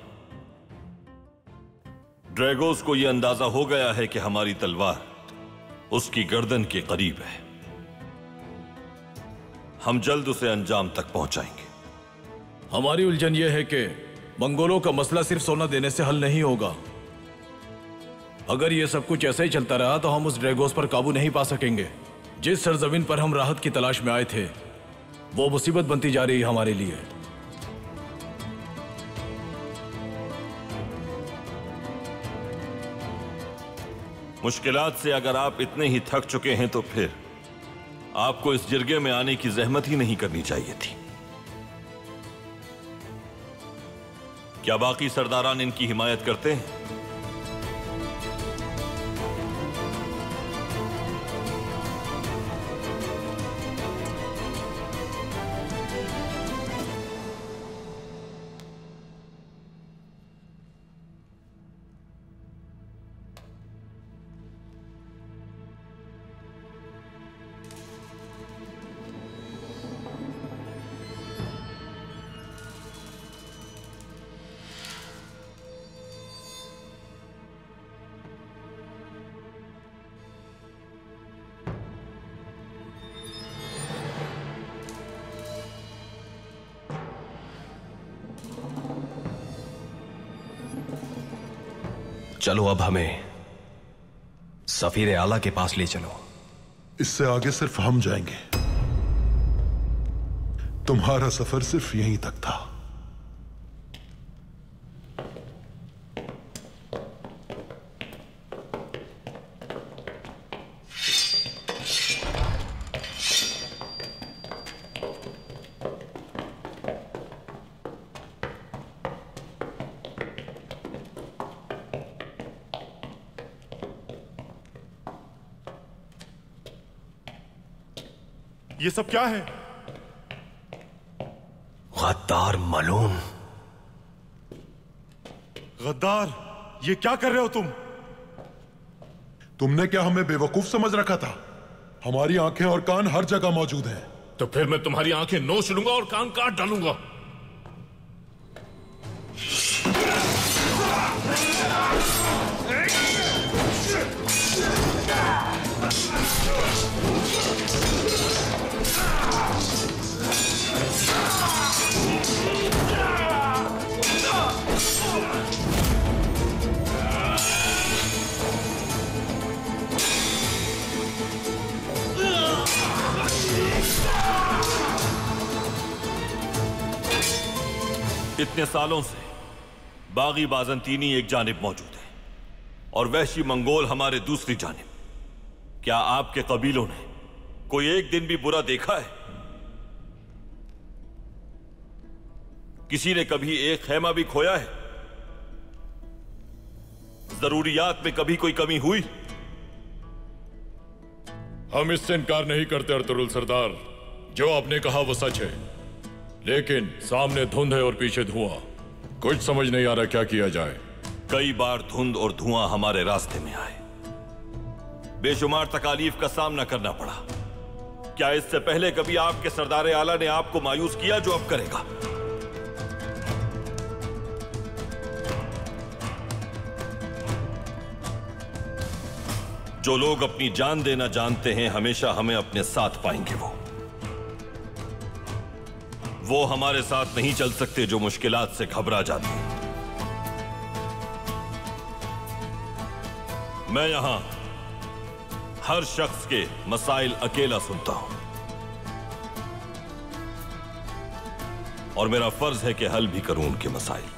ड्रैगोस को यह अंदाजा हो गया है कि हमारी तलवार उसकी गर्दन के करीब है। हम जल्द उसे अंजाम तक पहुंचाएंगे। हमारी उलझन यह है कि मंगोलों का मसला सिर्फ सोना देने से हल नहीं होगा। अगर यह सब कुछ ऐसे ही चलता रहा तो हम उस ड्रैगोस पर काबू नहीं पा सकेंगे। जिस सरजमीन पर हम राहत की तलाश में आए थे, वो मुसीबत बनती जा रही है हमारे लिए। मुश्किलात से अगर आप इतने ही थक चुके हैं तो फिर आपको इस जिरगे में आने की जहमत ही नहीं करनी चाहिए थी। क्या बाकी सरदारान इनकी हिमायत करते हैं? चलो अब हमें सफीर आला के पास ले चलो। इससे आगे सिर्फ हम जाएंगे। तुम्हारा सफर सिर्फ यहीं तक था। ये सब क्या है? गद्दार मलून। गद्दार, ये क्या कर रहे हो तुम? तुमने क्या हमें बेवकूफ समझ रखा था? हमारी आंखें और कान हर जगह मौजूद हैं। तो फिर मैं तुम्हारी आंखें नोच लूंगा और कान काट डालूंगा। इतने सालों से बागी बाजंतीनी एक जानिब मौजूद है और वहशी मंगोल हमारे दूसरी जानिब। क्या आपके कबीलों ने कोई एक दिन भी बुरा देखा है? किसी ने कभी एक खेमा भी खोया है? जरूरियात में कभी कोई कमी हुई? हम इससे इनकार नहीं करते अर्तुगरुल सरदार, जो आपने कहा वो सच है, लेकिन सामने धुंध है और पीछे धुआं। कुछ समझ नहीं आ रहा क्या किया जाए। कई बार धुंध और धुआं हमारे रास्ते में आए, बेशुमार तकालीफ का सामना करना पड़ा। क्या इससे पहले कभी आपके सरदार आला ने आपको मायूस किया जो अब करेगा? जो लोग अपनी जान देना जानते हैं हमेशा हमें अपने साथ पाएंगे। वो हमारे साथ नहीं चल सकते जो मुश्किलात से घबरा जाते हैं। मैं यहां हर शख्स के मसाइल अकेला सुनता हूं और मेरा फर्ज है कि हल भी करूं उनके मसाइल।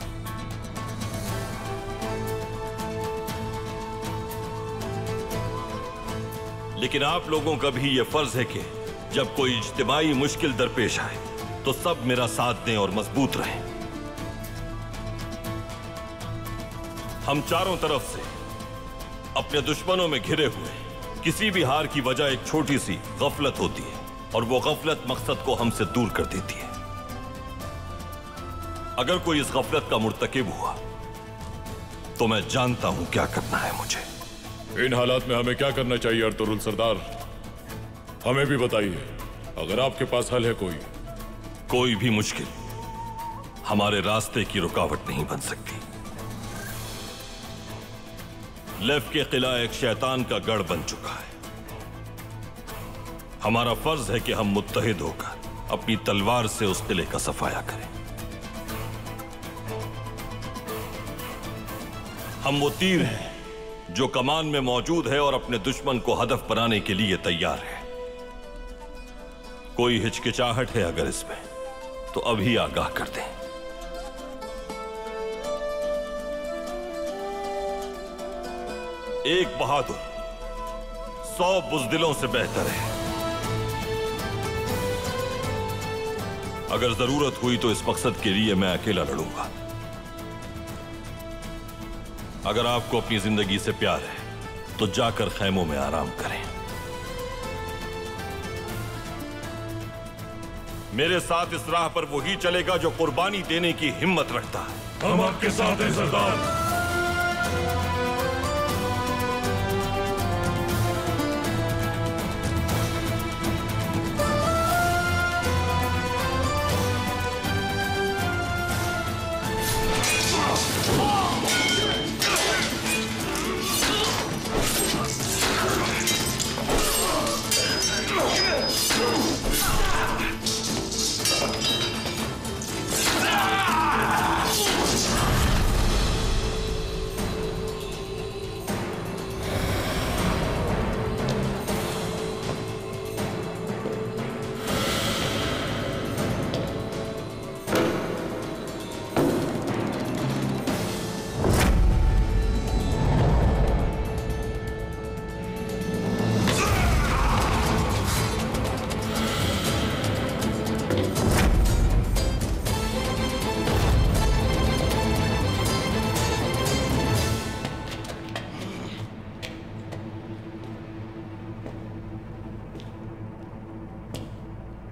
लेकिन आप लोगों का भी यह फर्ज है कि जब कोई इज्तिमाई मुश्किल दरपेश आए तो सब मेरा साथ दें और मजबूत रहें। हम चारों तरफ से अपने दुश्मनों में घिरे हुए, किसी भी हार की वजह एक छोटी सी गफलत होती है और वो गफलत मकसद को हमसे दूर कर देती है। अगर कोई इस गफलत का मुर्तकिब हुआ तो मैं जानता हूं क्या करना है मुझे। इन हालात में हमें क्या करना चाहिए अर्तुरुल सरदार? हमें भी बताइए, अगर आपके पास हल है। कोई भी मुश्किल हमारे रास्ते की रुकावट नहीं बन सकती। लेफ के किला एक शैतान का गढ़ बन चुका है। हमारा फर्ज है कि हम मुत्तहिद होकर अपनी तलवार से उस किले का सफाया करें। हम वो तीर हैं जो कमान में मौजूद है और अपने दुश्मन को हदफ बनाने के लिए तैयार है। कोई हिचकिचाहट है अगर इसमें तो अभी आगाह कर दें। एक बहादुर 100 बुज़दिलों से बेहतर है। अगर जरूरत हुई तो इस मकसद के लिए मैं अकेला लड़ूंगा। अगर आपको अपनी जिंदगी से प्यार है तो जाकर खैमों में आराम करें। मेरे साथ इस राह पर वही चलेगा जो कुर्बानी देने की हिम्मत रखता है। हम आपके साथ हैं सरदार।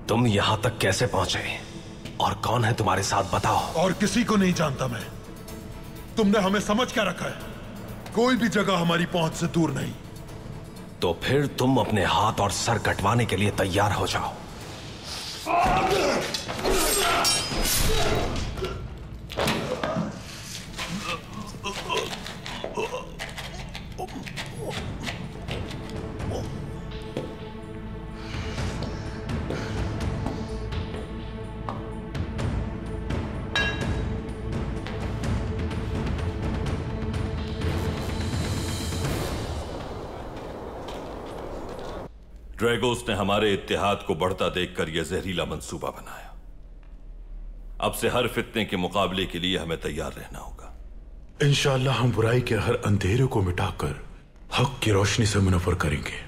तुम यहां तक कैसे पहुंचे और कौन है तुम्हारे साथ, बताओ। और किसी को नहीं जानता मैं। तुमने हमें समझ क्या रखा है? कोई भी जगह हमारी पहुंच से दूर नहीं। तो फिर तुम अपने हाथ और सर कटवाने के लिए तैयार हो जाओ। ड्रैगोस ने हमारे इत्तेहाद को बढ़ता देखकर यह जहरीला मंसूबा बनाया। अब से हर फितने के मुकाबले के लिए हमें तैयार रहना होगा। इंशाअल्लाह हम बुराई के हर अंधेरे को मिटाकर हक की रोशनी से मुनव्वर करेंगे।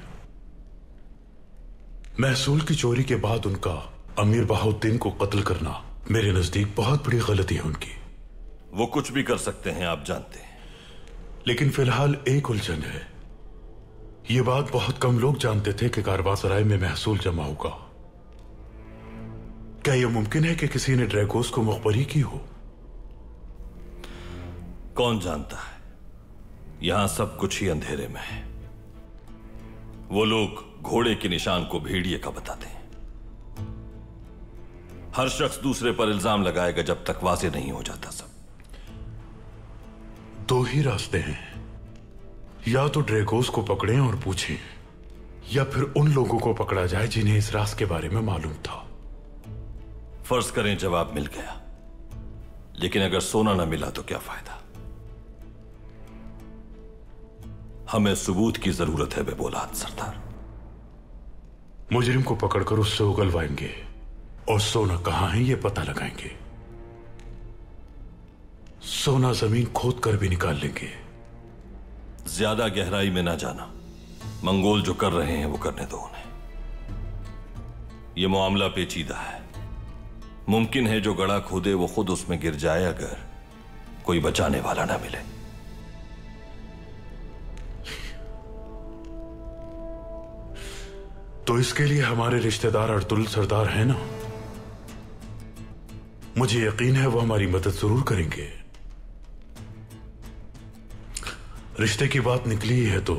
महसूल की चोरी के बाद उनका अमीर बहाउद्दीन को कत्ल करना मेरे नजदीक बहुत बड़ी गलती है उनकी। वो कुछ भी कर सकते हैं, आप जानते हैं। लेकिन फिलहाल एक उलझन है। ये बात बहुत कम लोग जानते थे कि कारवांसराय में महसूल जमा होगा। क्या यह मुमकिन है कि किसी ने ड्रैगोस को मुखबरी की हो? कौन जानता है, यहां सब कुछ ही अंधेरे में है। वो लोग घोड़े के निशान को भेड़िए का बताते हैं। हर शख्स दूसरे पर इल्जाम लगाएगा जब तक वाज़ेह नहीं हो जाता सब। दो ही रास्ते हैं, या तो ड्रैगोस को पकड़ें और पूछें, या फिर उन लोगों को पकड़ा जाए जिन्हें इस राज के बारे में मालूम था। फर्ज करें जवाब मिल गया, लेकिन अगर सोना ना मिला तो क्या फायदा? हमें सबूत की जरूरत है बेबौलाद सरदार। मुजरिम को पकड़कर उससे उगलवाएंगे और सोना कहां है ये पता लगाएंगे। सोना जमीन खोद कर भी निकाल लेंगे। ज्यादा गहराई में ना जाना। मंगोल जो कर रहे हैं वो करने दो उन्हें। ये मामला पेचीदा है। मुमकिन है जो गड़ा खोदे वो खुद उसमें गिर जाए अगर कोई बचाने वाला ना मिले। तो इसके लिए हमारे रिश्तेदार अर्तुल सरदार हैं ना, मुझे यकीन है वो हमारी मदद जरूर करेंगे। रिश्ते की बात निकली है तो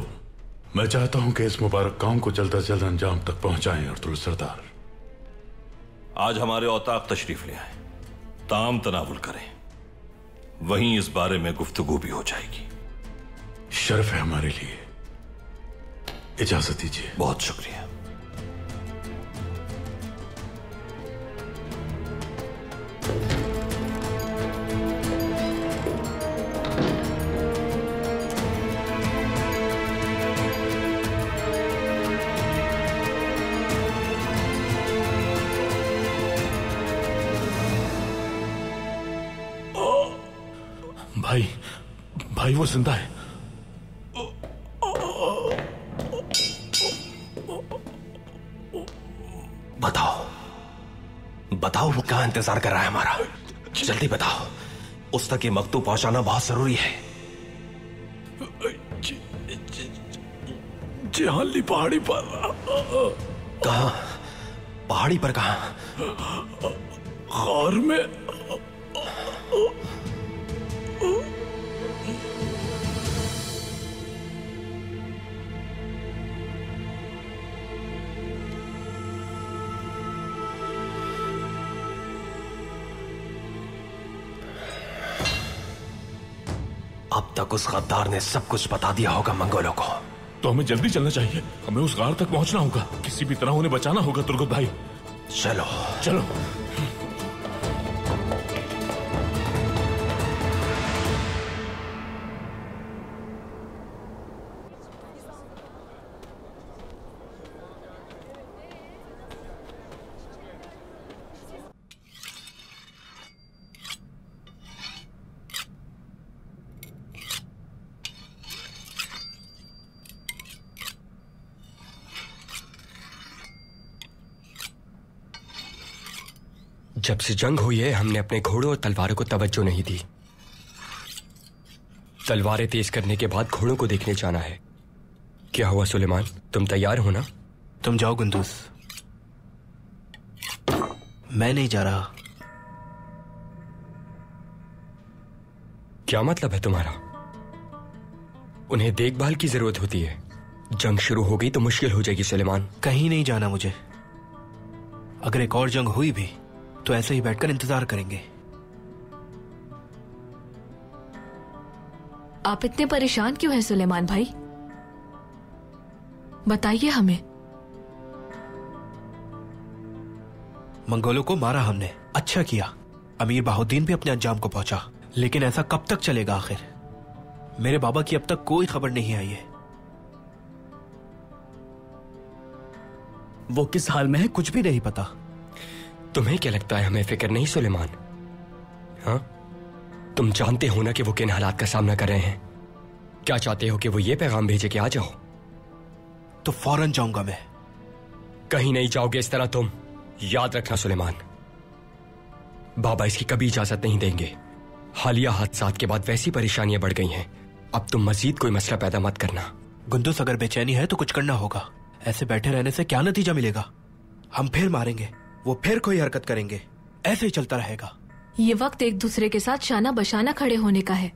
मैं चाहता हूं कि इस मुबारक काम को जल्द से जल्द अंजाम तक पहुंचाएं अर्तुल सरदार। आज हमारे औताक तशरीफ ले आए, ताम तनावुल करें, वहीं इस बारे में गुफ्तगू भी हो जाएगी। शर्फ है हमारे लिए, इजाजत दीजिए। बहुत शुक्रिया। भाई, भाई वो जिंदा है। बताओ, बताओ वो क्या इंतजार कर रहा है हमारा? जल्दी बताओ, उस तक ये मकतूब पहुंचाना बहुत जरूरी है। जिहाली पहाड़ी पर। कहां? पहाड़ी पर कहां? गौर में। अब तक उस गद्दार ने सब कुछ बता दिया होगा मंगोलों को। तो हमें जल्दी चलना चाहिए। हमें उस गार तक पहुंचना होगा। किसी भी तरह उन्हें बचाना होगा तुर्गत भाई। चलो चलो। जब से जंग हुई है हमने अपने घोड़ों और तलवारों को तवज्जो नहीं दी। तलवारें तेज करने के बाद घोड़ों को देखने जाना है। क्या हुआ सुलेमान, तुम तैयार हो ना? तुम जाओ गुंदूस, मैं नहीं जा रहा। क्या मतलब है तुम्हारा? उन्हें देखभाल की जरूरत होती है। जंग शुरू हो गई तो मुश्किल हो जाएगी सुलेमान। कहीं नहीं जाना मुझे। अगर एक और जंग हुई भी तो ऐसे ही बैठकर इंतजार करेंगे। आप इतने परेशान क्यों हैं सुलेमान भाई? बताइए हमें। मंगोलों को मारा हमने, अच्छा किया। अमीर बाहुद्दीन भी अपने अंजाम को पहुंचा, लेकिन ऐसा कब तक चलेगा आखिर? मेरे बाबा की अब तक कोई खबर नहीं आई है। वो किस हाल में है कुछ भी नहीं पता। तुम्हें क्या लगता है हमें फिक्र नहीं सुलेमान? हाँ, तुम जानते हो ना कि वो किन हालात का सामना कर रहे हैं। क्या चाहते हो कि वो ये पैगाम भेजे कि आ जाओ? तो फौरन जाऊंगा मैं। कहीं नहीं जाओगे इस तरह तुम, याद रखना सुलेमान। बाबा इसकी कभी इजाजत नहीं देंगे। हालिया हादसात के बाद वैसी परेशानियां बढ़ गई हैं। अब तुम मजीद कोई मसला पैदा मत करना। गुंदूस, अगर बेचैनी है तो कुछ करना होगा। ऐसे बैठे रहने से क्या नतीजा मिलेगा? हम फिर मारेंगे, वो फिर कोई हरकत करेंगे, ऐसे ही चलता रहेगा। ये वक्त एक दूसरे के साथ शाना बशाना खड़े होने का है।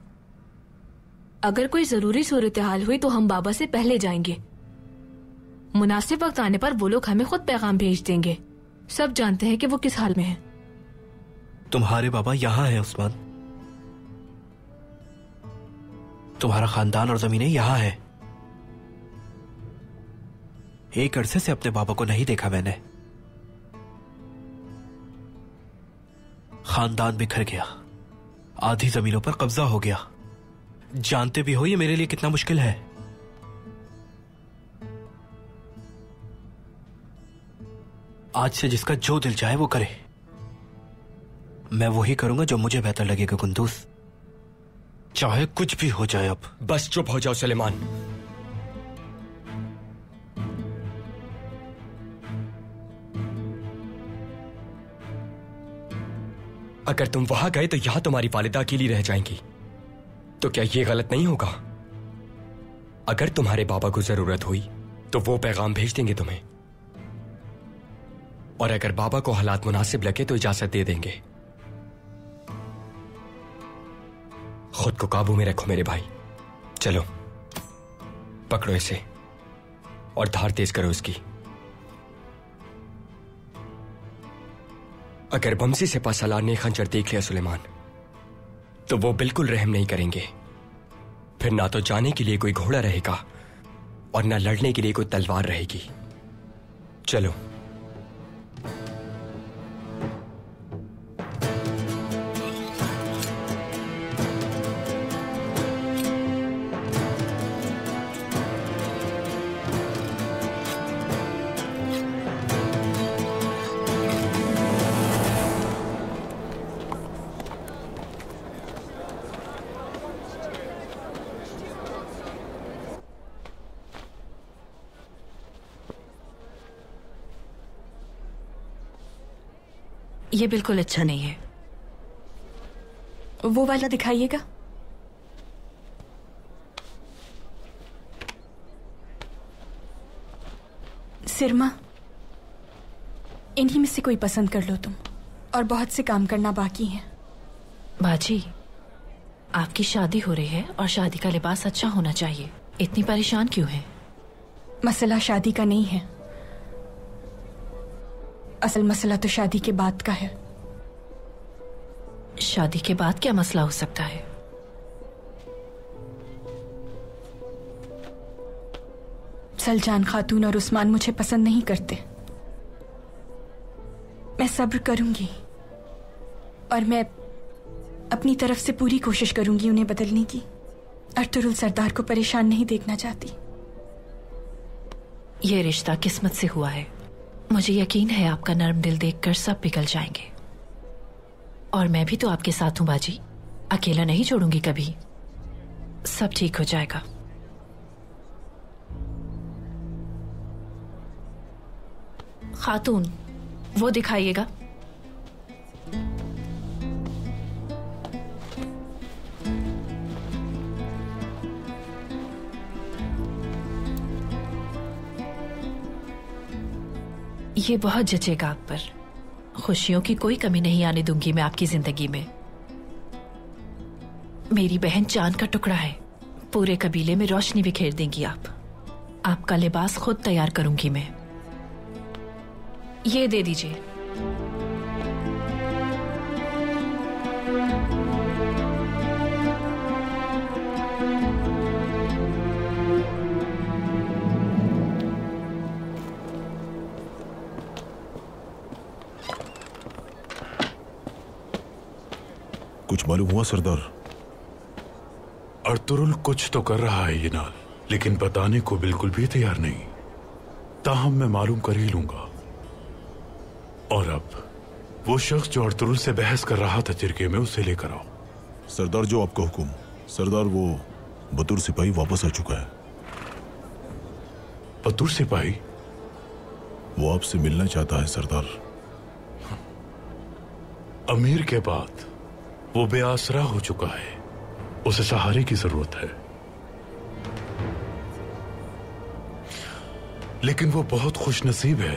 अगर कोई जरूरी सूरत हाल हुई तो हम बाबा से पहले जाएंगे। मुनासिब वक्त आने पर वो लोग हमें खुद पैगाम भेज देंगे। सब जानते हैं कि वो किस हाल में हैं। तुम्हारे बाबा यहाँ हैं उस्मान। तुम्हारा खानदान और जमीनें यहाँ है। एक अरसे से अपने बाबा को नहीं देखा मैंने। खानदान बिखर गया, आधी जमीनों पर कब्जा हो गया। जानते भी हो ये मेरे लिए कितना मुश्किल है। आज से जिसका जो दिल चाहे वो करे। मैं वही करूंगा जो मुझे बेहतर लगेगा कुंदूस, चाहे कुछ भी हो जाए। अब बस चुप हो जाओ सुलेमान। अगर तुम वहां गए तो यहां तुम्हारी वालिदा अकेली रह जाएंगी, तो क्या यह गलत नहीं होगा? अगर तुम्हारे बाबा को जरूरत हुई तो वो पैगाम भेज देंगे तुम्हें, और अगर बाबा को हालात मुनासिब लगे तो इजाजत दे देंगे। खुद को काबू में रखो मेरे भाई। चलो पकड़ो इसे और धार तेज करो इसकी। अगर बमसी से पासलार ने खंजर देख लिया सुलेमान, तो वो बिल्कुल रहम नहीं करेंगे। फिर ना तो जाने के लिए कोई घोड़ा रहेगा और ना लड़ने के लिए कोई तलवार रहेगी। चलो। ये बिल्कुल अच्छा नहीं है। वो वाला दिखाइएगा। सिरमा, इन्हीं में से कोई पसंद कर लो तुम, और बहुत से काम करना बाकी है। बाजी, आपकी शादी हो रही है और शादी का लिबास अच्छा होना चाहिए। इतनी परेशान क्यों है? मसला शादी का नहीं है, असल मसला तो शादी के बाद का है। शादी के बाद क्या मसला हो सकता है? सलजान खातून और उस्मान मुझे पसंद नहीं करते। मैं सब्र करूंगी और मैं अपनी तरफ से पूरी कोशिश करूंगी उन्हें बदलने की। अर्तुरुल सरदार को परेशान नहीं देखना चाहती। ये रिश्ता किस्मत से हुआ है। मुझे यकीन है आपका नर्म दिल देखकर सब पिघल जाएंगे। और मैं भी तो आपके साथ हूं बाजी, अकेला नहीं छोड़ूंगी कभी। सब ठीक हो जाएगा। खातून, वो दिखाइएगा। ये बहुत जचेगा आप पर। खुशियों की कोई कमी नहीं आने दूंगी मैं आपकी जिंदगी में। मेरी बहन चांद का टुकड़ा है, पूरे कबीले में रोशनी बिखेर देंगी आप। आपका लिबास खुद तैयार करूंगी मैं। ये दे दीजिए। कुछ मालूम हुआ सरदार? अर्तुरुल कुछ तो कर रहा है ये नाल, लेकिन बताने को बिल्कुल भी तैयार नहीं। ताहम मैं मालूम कर ही लूंगा। और अब वो शख्स जो अर्तुरुल से बहस कर रहा था चिरके में, उसे लेकर आओ। सरदार, जो आपका हुक्म। सरदार, वो बतूर सिपाही वापस आ चुका है। बतूर सिपाही? वो आपसे मिलना चाहता है सरदार। अमीर के बाद वो बेआसरा हो चुका है, उसे सहारे की जरूरत है। लेकिन वो बहुत खुशनसीब है,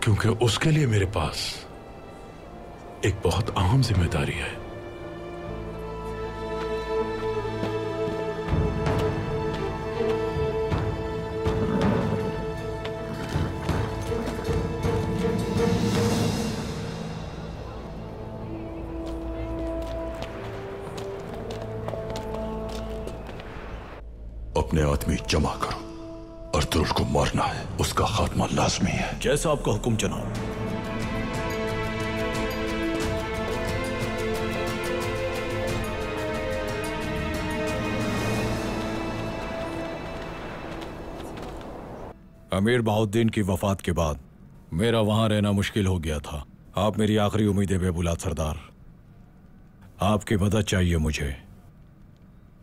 क्योंकि उसके लिए मेरे पास एक बहुत अहम जिम्मेदारी है। अपने आदमी जमा करो और अर्तुरुल को मारना है, उसका खात्मा लाजमी है। जैसा आपका हुक्म जनाब। अमीर बहाउद्दीन की वफात के बाद मेरा वहां रहना मुश्किल हो गया था। आप मेरी आखिरी उम्मीद है बेबुलाद सरदार, आपकी मदद चाहिए मुझे।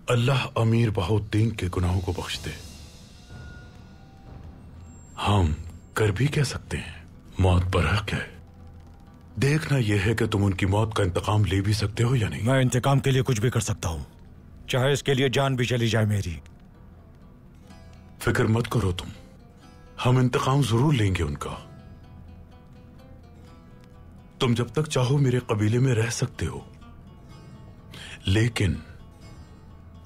अल्लाह अमीर बहाउद्दीन के गुनाहों को बख्श दे। हम कर भी कह सकते हैं, मौत पर हक है। देखना यह है कि तुम उनकी मौत का इंतकाम ले भी सकते हो या नहीं। मैं इंतकाम के लिए कुछ भी कर सकता हूं, चाहे इसके लिए जान भी चली जाए मेरी। फिक्र मत करो तुम, हम इंतकाम जरूर लेंगे उनका। तुम जब तक चाहो मेरे कबीले में रह सकते हो, लेकिन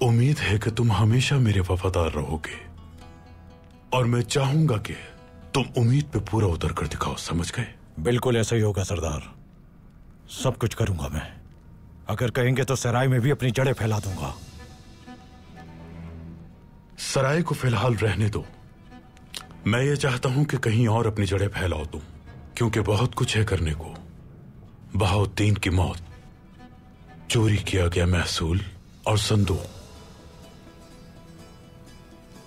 उम्मीद है कि तुम हमेशा मेरे वफादार रहोगे, और मैं चाहूंगा कि तुम उम्मीद पे पूरा उतर कर दिखाओ। समझ गए? बिल्कुल ऐसा ही होगा सरदार, सब कुछ करूंगा मैं। अगर कहेंगे तो सराय में भी अपनी जड़ें फैला दूंगा। सराय को फिलहाल रहने दो। मैं ये चाहता हूं कि कहीं और अपनी जड़ें फैलाओ तुम, क्योंकि बहुत कुछ है करने को। बहाउद्दीन की मौत, चोरी किया गया महसूल और संदूक,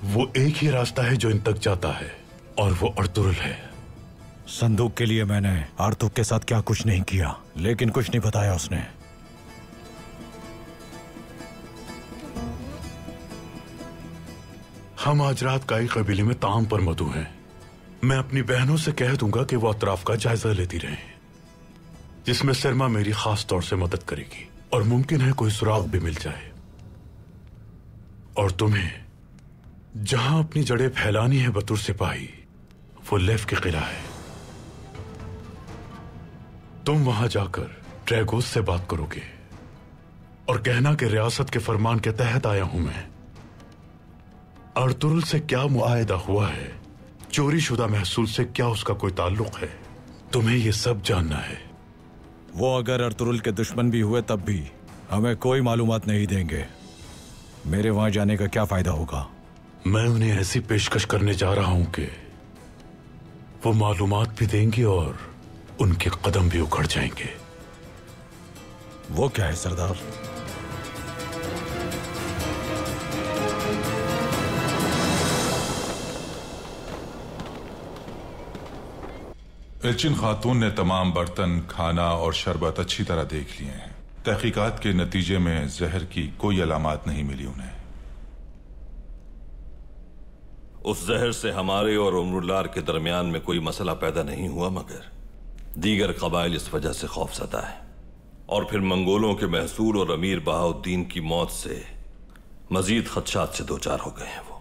वो एक ही रास्ता है जो इन तक जाता है, और वो अर्तुरुल है। संदूक के लिए मैंने आर्तुक के साथ क्या कुछ नहीं किया, लेकिन कुछ नहीं बताया उसने। हम आज रात काई कबीले में ताम पर मधु हैं। मैं अपनी बहनों से कह दूंगा कि वो अतराफ का जायजा लेती रहें, जिसमें शर्मा मेरी खास तौर से मदद करेगी, और मुमकिन है कोई सुराग भी मिल जाए। और तुम्हें जहां अपनी जड़ें फैलानी है बतौर सिपाही, वो लेफ के किला है। तुम वहां जाकर ड्रैगोस से बात करोगे और कहना कि रियासत के फरमान के तहत आया हूं मैं। अर्तुरुल से क्या मुआहदा हुआ है, चोरी शुदा महसूल से क्या उसका कोई ताल्लुक है, तुम्हें यह सब जानना है। वो अगर अर्तुरुल के दुश्मन भी हुए तब भी हमें कोई मालूमात नहीं देंगे। मेरे वहां जाने का क्या फायदा होगा? मैं उन्हें ऐसी पेशकश करने जा रहा हूं कि वो मालूमात भी देंगे और उनके कदम भी उखड़ जाएंगे। वो क्या है सरदार? एल्चिन खातून ने तमाम बर्तन, खाना और शरबत अच्छी तरह देख लिए हैं। तहकीकात के नतीजे में जहर की कोई अलामात नहीं मिली उन्हें। उस जहर से हमारे और उमरुल्लार के दरमियान में कोई मसला पैदा नहीं हुआ, मगर दीगर कबाइल इस वजह से खौफजदा है। और फिर मंगोलों के महसूल और अमीर बहाउद्दीन की मौत से मजीद खदशात से दो चार हो गए हैं। वो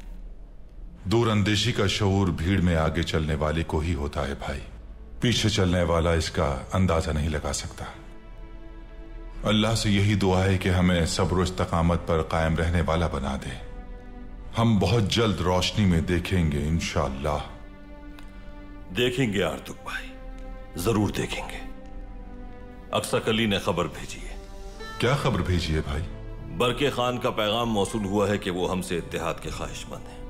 दूरअंदेशी का शऊर भीड़ में आगे चलने वाले को ही होता है भाई, पीछे चलने वाला इसका अंदाजा नहीं लगा सकता। अल्लाह से यही दुआ है कि हमें सब्र और इस्तकामत पर कायम रहने वाला बना दे। हम बहुत जल्द रोशनी में देखेंगे इंशाअल्लाह। देखेंगे आर्तुक भाई, जरूर देखेंगे। अक्सर अली ने खबर भेजी है। क्या खबर भेजी है भाई? बरके खान का पैगाम मौसूल हुआ है कि वो हमसे इत्तेहाद के ख्वाहिशमंद हैं।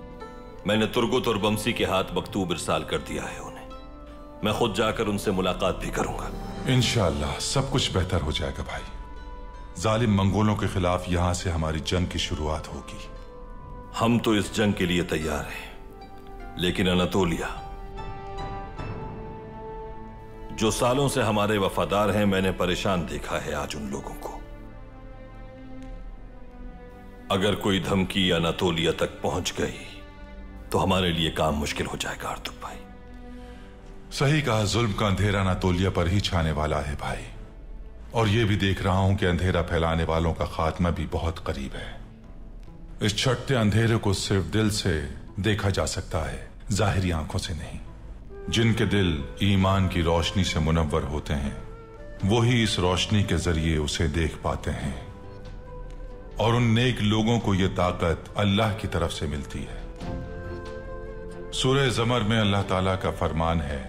मैंने तुर्गुत और बमसी के हाथ मकतूब इरसाल कर दिया है उन्हें। मैं खुद जाकर उनसे मुलाकात भी करूंगा। इंशाअल्लाह सब कुछ बेहतर हो जाएगा भाई। जालिम मंगोलों के खिलाफ यहां से हमारी जंग की शुरुआत होगी। हम तो इस जंग के लिए तैयार हैं, लेकिन अनातोलिया जो सालों से हमारे वफादार हैं, मैंने परेशान देखा है आज उन लोगों को। अगर कोई धमकी अनातोलिया तक पहुंच गई तो हमारे लिए काम मुश्किल हो जाएगा आर्तुक भाई। सही कहा, जुल्म का अंधेरा अनातोलिया पर ही छाने वाला है भाई। और यह भी देख रहा हूं कि अंधेरा फैलाने वालों का खात्मा भी बहुत करीब है। इस छठते अंधेरे को सिर्फ दिल से देखा जा सकता है, जाहिरी आंखों से नहीं। जिनके दिल ईमान की रोशनी से मुनव्वर होते हैं, वही इस रोशनी के जरिए उसे देख पाते हैं। और उन नेक लोगों को यह ताकत अल्लाह की तरफ से मिलती है। सूरह ज़मर में अल्लाह ताला का फरमान है,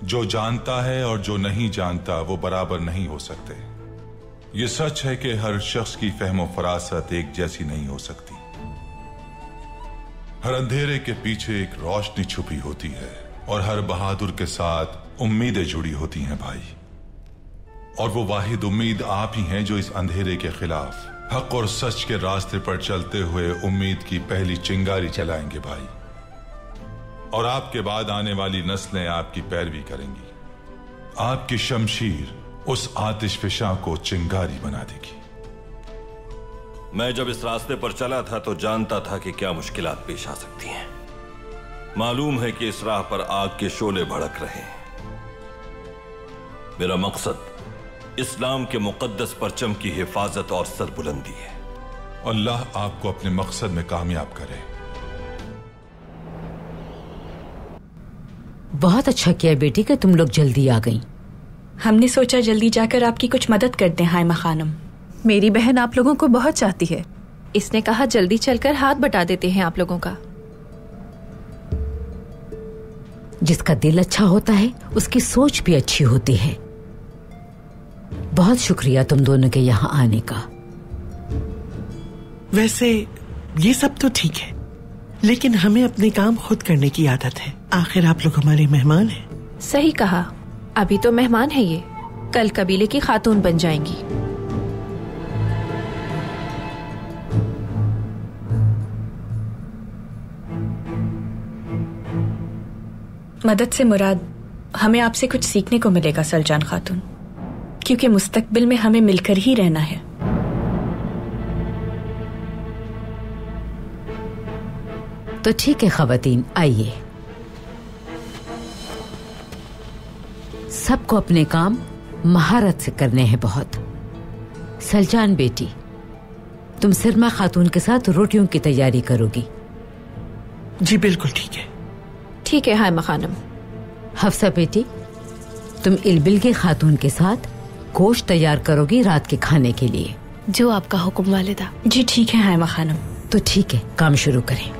जो जानता है और जो नहीं जानता वो बराबर नहीं हो सकते। ये सच है कि हर शख्स की फहम और फरासत एक जैसी नहीं हो सकती। हर अंधेरे के पीछे एक रोशनी छुपी होती है और हर बहादुर के साथ उम्मीदें जुड़ी होती हैं भाई। और वो वाहिद उम्मीद आप ही हैं जो इस अंधेरे के खिलाफ हक और सच के रास्ते पर चलते हुए उम्मीद की पहली चिंगारी चलाएंगे भाई। और आपके बाद आने वाली नस्लें आपकी पैरवी करेंगी। आपकी शमशीर उस आतिशफिशा को चिंगारी बना देगी। मैं जब इस रास्ते पर चला था तो जानता था कि क्या मुश्किलात पेश आ सकती हैं। मालूम है कि इस राह पर आग के शोले भड़क रहे हैं। मेरा मकसद इस्लाम के मुकद्दस परचम की हिफाजत और सरबुलंदी है। अल्लाह आपको अपने मकसद में कामयाब करे। बहुत अच्छा किया बेटी कि तुम लोग जल्दी आ गई। हमने सोचा जल्दी जाकर आपकी कुछ मदद कर दें हायमा खानम। मेरी बहन आप लोगों को बहुत चाहती है। इसने कहा जल्दी चलकर हाथ बटा देते हैं आप लोगों का। जिसका दिल अच्छा होता है उसकी सोच भी अच्छी होती है। बहुत शुक्रिया तुम दोनों के यहाँ आने का। वैसे ये सब तो ठीक है, लेकिन हमें अपने काम खुद करने की आदत है। आखिर आप लोग हमारे मेहमान हैं। सही कहा, अभी तो मेहमान है ये, कल कबीले की खातून बन जाएंगी। मदद से मुराद हमें आपसे कुछ सीखने को मिलेगा सलजान खातून, क्योंकि मुस्तकबिल में हमें मिलकर ही रहना है। तो ठीक है खवातीन, आइए। सबको अपने काम महारत से करने हैं बहुत। सलजान बेटी, तुम सिरमा खातून के साथ रोटियों की तैयारी करोगी? जी बिल्कुल ठीक है। ठीक है हायमा खानम। हफ्सा बेटी, तुम इलबिल के खातून के साथ गोश्त तैयार करोगी रात के खाने के लिए? जो आपका हुक्म वालिदा। जी ठीक है हायमा खानम। तो ठीक है, काम शुरू करें।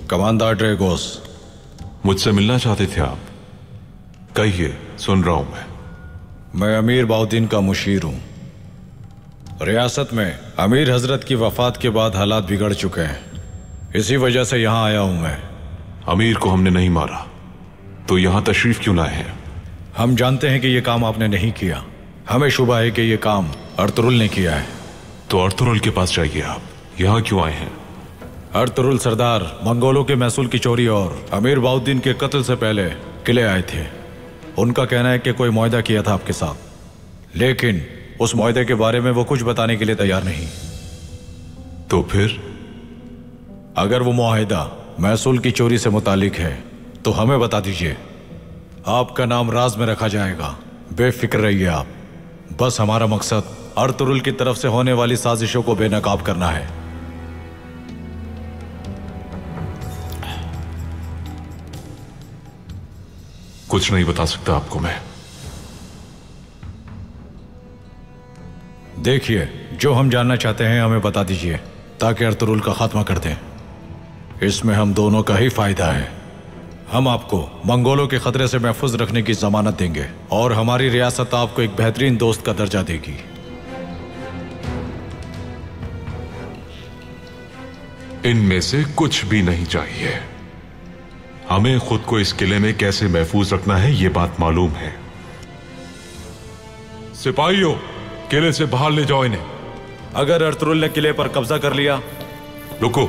कमांडर ड्रेगोस, मुझसे मिलना चाहते थे आप? कहिए, सुन रहा हूं मैं अमीर बाउद्दीन का मुशीर हूं। रियासत में अमीर हजरत की वफात के बाद हालात बिगड़ चुके हैं, इसी वजह से यहां आया हूं मैं। अमीर को हमने नहीं मारा, तो यहां तशरीफ क्यों लाए हैं? हम जानते हैं कि यह काम आपने नहीं किया। हमें शुबा है कि यह काम अर्तुरुल ने किया है। तो अर्तुरुल के पास जाइए। आप यहां क्यों आए हैं? अर्तुरुल सरदार मंगोलों के महसूल की चोरी और अमीर बाउद्दीन के कत्ल से पहले किले आए थे। उनका कहना है कि कोई मुआहदा किया था आपके साथ, लेकिन उस मुआहदे के बारे में वो कुछ बताने के लिए तैयार नहीं। तो फिर? अगर वो मुआहदा महसूल की चोरी से मुतालिक है तो हमें बता दीजिए, आपका नाम राज में रखा जाएगा। बेफिक्र रहिए आप। बस हमारा मकसद अर्तुरुल की तरफ से होने वाली साजिशों को बेनकाब करना है। कुछ नहीं बता सकता आपको मैं। देखिए, जो हम जानना चाहते हैं हमें बता दीजिए, ताकि अर्तुरुल का खात्मा कर दें। इसमें हम दोनों का ही फायदा है। हम आपको मंगोलों के खतरे से महफूज रखने की जमानत देंगे और हमारी रियासत आपको एक बेहतरीन दोस्त का दर्जा देगी। इनमें से कुछ भी नहीं चाहिए। हमें खुद को इस किले में कैसे महफूज रखना है, यह बात मालूम है। सिपाहियों, किले से बाहर ले जाओ इन्हें। अगर अर्तुरुल ने किले पर कब्जा कर लिया? रुको,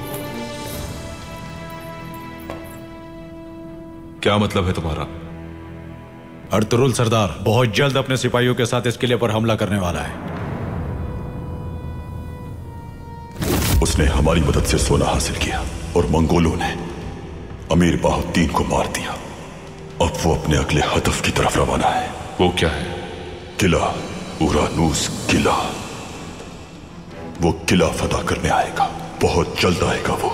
क्या मतलब है तुम्हारा? अर्तुरुल सरदार बहुत जल्द अपने सिपाहियों के साथ इस किले पर हमला करने वाला है। उसने हमारी मदद से सोना हासिल किया और मंगोलों ने अमीर बाहुद्दीन को मार दिया। अब वो अपने अगले हदफ की तरफ रवाना है। वो क्या है? किला उरानूस किला। वो किला फतह करने आएगा, बहुत जल्द आएगा वो।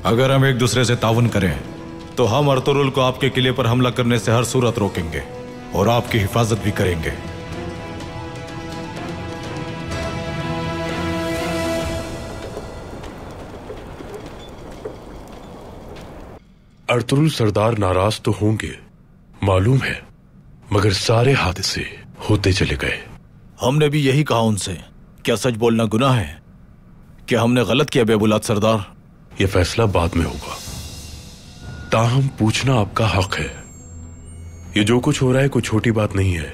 अगर हम एक दूसरे से ताउन करें तो हम अर्तुरुल को आपके किले पर हमला करने से हर सूरत रोकेंगे और आपकी हिफाजत भी करेंगे। अर्तुरुल सरदार नाराज तो होंगे, मालूम है, मगर सारे हादसे होते चले गए। हमने भी यही कहा उनसे। क्या सच बोलना गुनाह है? क्या हमने गलत किया बेबुलाद सरदार? यह फैसला बाद में होगा, ताहम पूछना आपका हक है। ये जो कुछ हो रहा है कोई छोटी बात नहीं है।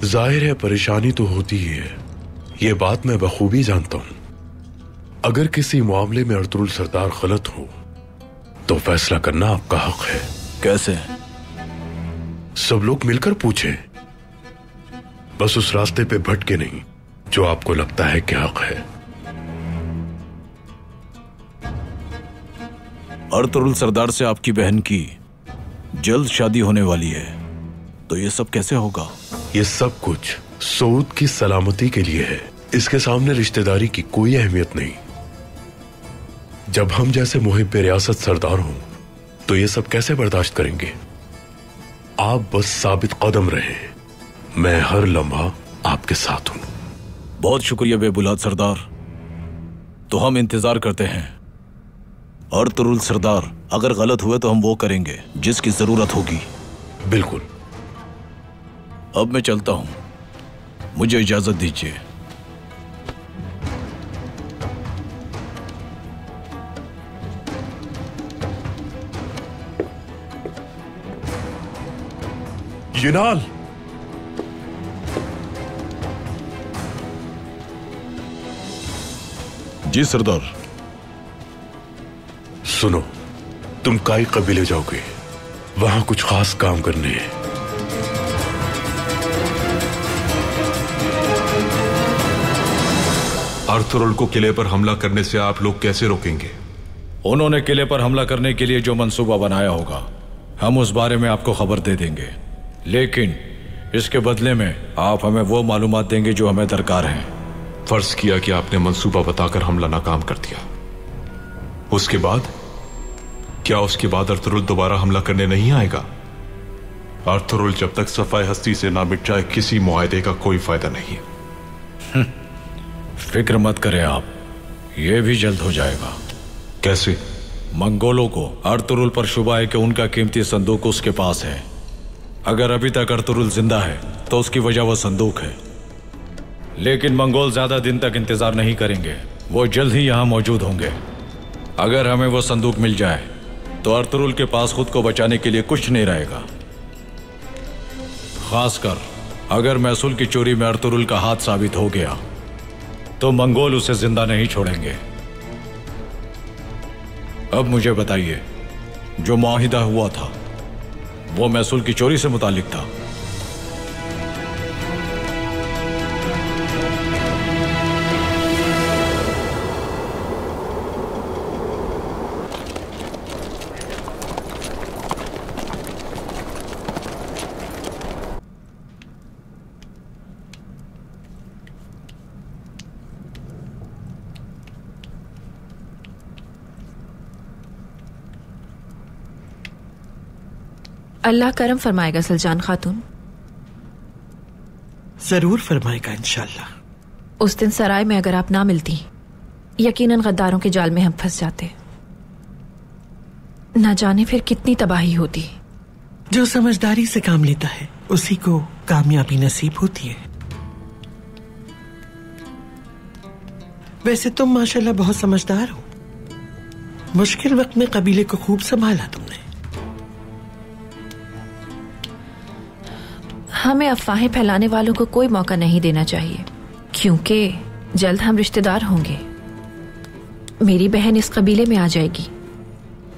जाहिर है परेशानी तो होती ही है, ये बात मैं बखूबी जानता हूं। अगर किसी मामले में अर्तुरुल सरदार गलत हो तो फैसला करना आपका हक है। कैसे? सब लोग मिलकर पूछें, बस उस रास्ते पे भटके नहीं जो आपको लगता है कि हक है। अर्तुरुल सरदार से आपकी बहन की जल्द शादी होने वाली है, तो ये सब कैसे होगा? ये सब कुछ सऊद की सलामती के लिए है। इसके सामने रिश्तेदारी की कोई अहमियत नहीं। जब हम जैसे मुहिब रियासत सरदार हों तो ये सब कैसे बर्दाश्त करेंगे? आप बस साबित कदम रहे, मैं हर लम्हा आपके साथ हूं। बहुत शुक्रिया बेबुलाद सरदार। तो हम इंतजार करते हैं। अर्तुरुल सरदार अगर गलत हुए तो हम वो करेंगे जिसकी जरूरत होगी। बिल्कुल। अब मैं चलता हूं, मुझे इजाजत दीजिए। युनाल, जी सरदार। सुनो, तुम काई कबीले जाओगे, वहां कुछ खास काम करने हैं। अर्तुरुल को किले पर हमला करने से आप लोग कैसे रोकेंगे? उन्होंने किले पर हमला करने के लिए जो मंसूबा बनाया होगा हम उस बारे में आपको खबर दे देंगे, लेकिन इसके बदले में आप हमें वो मालूमात देंगे जो हमें दरकार हैं। फर्ज किया कि आपने मंसूबा बताकर हमला नाकाम कर दिया, उसके बाद क्या उसके बाद अर्तुरुल दोबारा हमला करने नहीं आएगा? अर्तुरुल जब तक सफाई हस्ती से ना मिट जाए किसी मुआहदे का कोई फायदा नहीं है। फिक्र मत करें आप, ये भी जल्द हो जाएगा। कैसे? मंगोलों को अर्तुरुल पर शुबा है कि उनका कीमती संदूक उसके पास है। अगर अभी तक अर्तुरुल जिंदा है तो उसकी वजह वह संदूक है, लेकिन मंगोल ज्यादा दिन तक इंतजार नहीं करेंगे, वो जल्द ही यहां मौजूद होंगे। अगर हमें वो संदूक मिल जाए तो अर्तुरुल के पास खुद को बचाने के लिए कुछ नहीं रहेगा। खासकर अगर महसूल की चोरी में अर्तुरुल का हाथ साबित हो गया तो मंगोल उसे जिंदा नहीं छोड़ेंगे। अब मुझे बताइए, जो मुआहिदा हुआ था वो महसूल की चोरी से मुतालिक था? अल्लाह करम फरमाएगा सलजान खातून। जरूर फरमाएगा इंशाल्लाह। उस दिन सराय में अगर आप ना मिलती, यकीनन गद्दारों के जाल में हम फंस जाते। ना जाने फिर कितनी तबाही होती। जो समझदारी से काम लेता है उसी को कामयाबी नसीब होती है। वैसे तुम माशाल्लाह बहुत समझदार हो। मुश्किल वक्त में कबीले को खूब संभाला तुमने। हमें अफवाहें फैलाने वालों को कोई मौका नहीं देना चाहिए, क्योंकि जल्द हम रिश्तेदार होंगे। मेरी बहन इस कबीले में आ जाएगी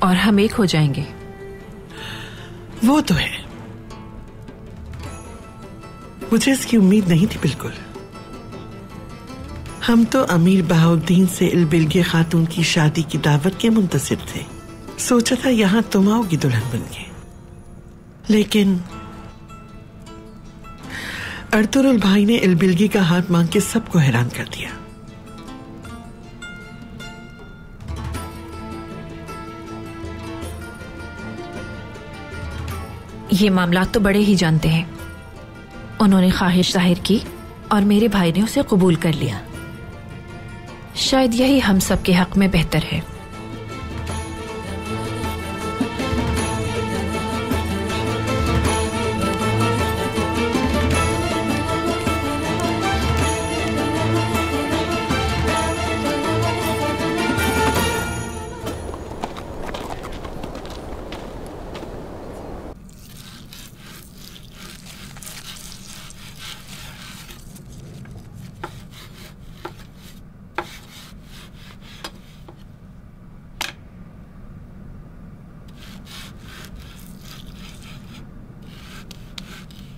और हम एक हो जाएंगे। वो तो है, मुझे इसकी उम्मीद नहीं थी बिल्कुल। हम तो अमीर बहाउद्दीन से इल्बिलगे खातून की शादी की दावत के मुंतजिर थे। सोचा था यहां तुम आओगी दुल्हन बनके, लेकिन अर्तुरुल भाई ने इल्बिलगी का हाथ मांग के सबको हैरान कर दिया। ये मामलात तो बड़े ही जानते हैं। उन्होंने ख्वाहिश जाहिर की और मेरे भाई ने उसे कबूल कर लिया। शायद यही हम सब के हक में बेहतर है।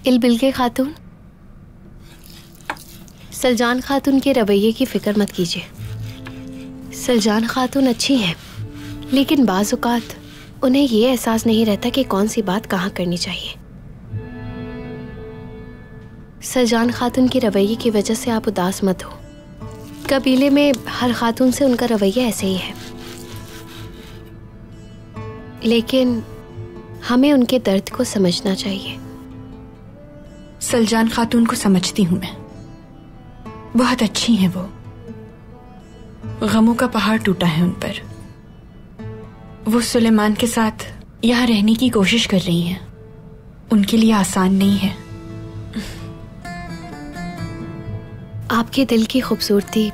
इल्बिल्गे खातून, सलजान खातून के रवैये की फिक्र मत कीजिए। सलजान खातून अच्छी हैं, लेकिन बाज़ औक़ात उन्हें ये एहसास नहीं रहता कि कौन सी बात कहाँ करनी चाहिए। सलजान खातून के रवैये की वजह से आप उदास मत हो। कबीले में हर खातून से उनका रवैया ऐसे ही है, लेकिन हमें उनके दर्द को समझना चाहिए। सलजान खातून को समझती हूँ मैं, बहुत अच्छी हैं वो। गमों का पहाड़ टूटा है उन पर। वो सुलेमान के साथ यहाँ रहने की कोशिश कर रही हैं। उनके लिए आसान नहीं है। आपके दिल की खूबसूरती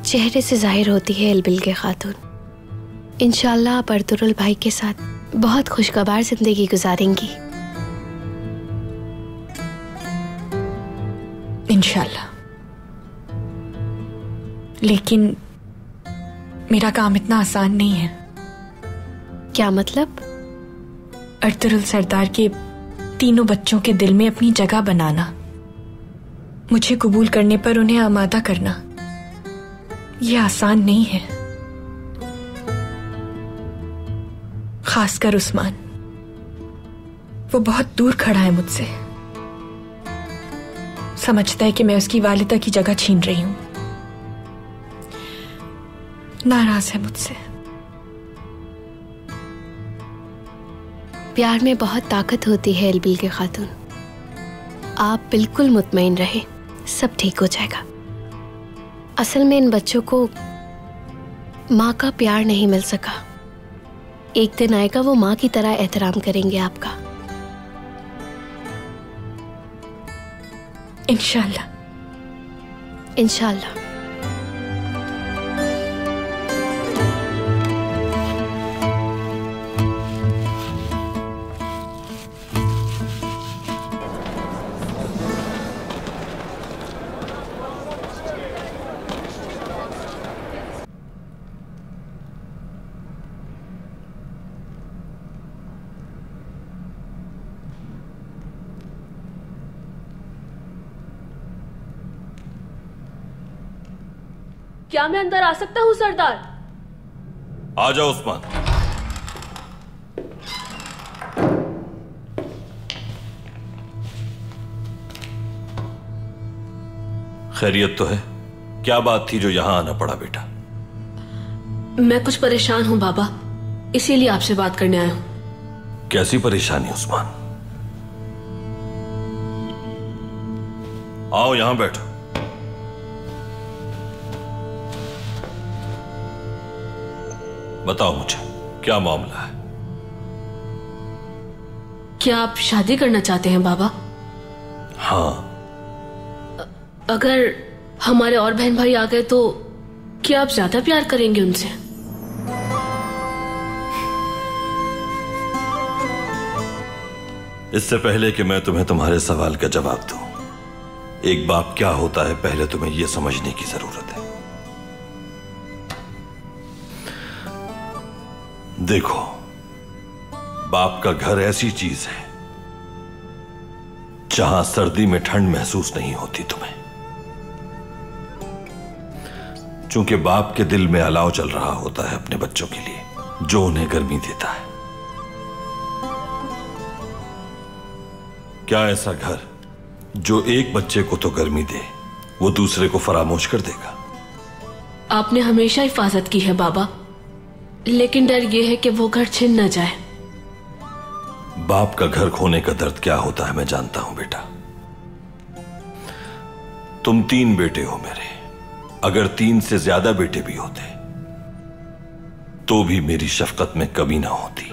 चेहरे से जाहिर होती है इल्बिल्गे खातून। इंशाल्लाह आप अर्तुरुल भाई के साथ बहुत खुशगवार जिंदगी गुजारेंगी। इंशाल्लाह। लेकिन मेरा काम इतना आसान नहीं है। क्या मतलब? अर्तुरुल सरदार के तीनों बच्चों के दिल में अपनी जगह बनाना, मुझे कबूल करने पर उन्हें आमादा करना, यह आसान नहीं है। खासकर उस्मान, वो बहुत दूर खड़ा है मुझसे। समझता है कि मैं उसकी वालिदा की जगह छीन रही हूं। नाराज है मुझसे। प्यार में बहुत ताकत होती है इल्बिल्गे खातून। आप बिल्कुल मुतमईन रहे, सब ठीक हो जाएगा। असल में इन बच्चों को माँ का प्यार नहीं मिल सका। एक दिन आएगा वो माँ की तरह एहतराम करेंगे आपका। इंशाल्लाह। इंशाल्लाह। क्या मैं अंदर आ सकता हूँ सरदार? आ जाओ उस्मान। खैरियत तो है? क्या बात थी जो यहां आना पड़ा बेटा? मैं कुछ परेशान हूँ बाबा, इसीलिए आपसे बात करने आया हूँ। कैसी परेशानी उस्मान? आओ यहां बैठो। बताओ मुझे क्या मामला है? क्या आप शादी करना चाहते हैं बाबा? हाँ। अगर हमारे और बहन भाई आ गए तो क्या आप ज्यादा प्यार करेंगे उनसे? इससे पहले कि मैं तुम्हें तुम्हारे सवाल का जवाब दूं, एक बाप क्या होता है पहले तुम्हें यह समझने की जरूरत है। देखो, बाप का घर ऐसी चीज है जहां सर्दी में ठंड महसूस नहीं होती तुम्हें, चूंकि बाप के दिल में अलाव चल रहा होता है अपने बच्चों के लिए जो उन्हें गर्मी देता है। क्या ऐसा घर जो एक बच्चे को तो गर्मी दे वो दूसरे को फरामोश कर देगा? आपने हमेशा हिफाजत की है बाबा, लेकिन डर यह है कि वो घर छिन न जाए। बाप का घर खोने का दर्द क्या होता है मैं जानता हूं बेटा। तुम 3 बेटे हो मेरे, अगर 3 से ज्यादा बेटे भी होते तो भी मेरी शफकत में कमी ना होती।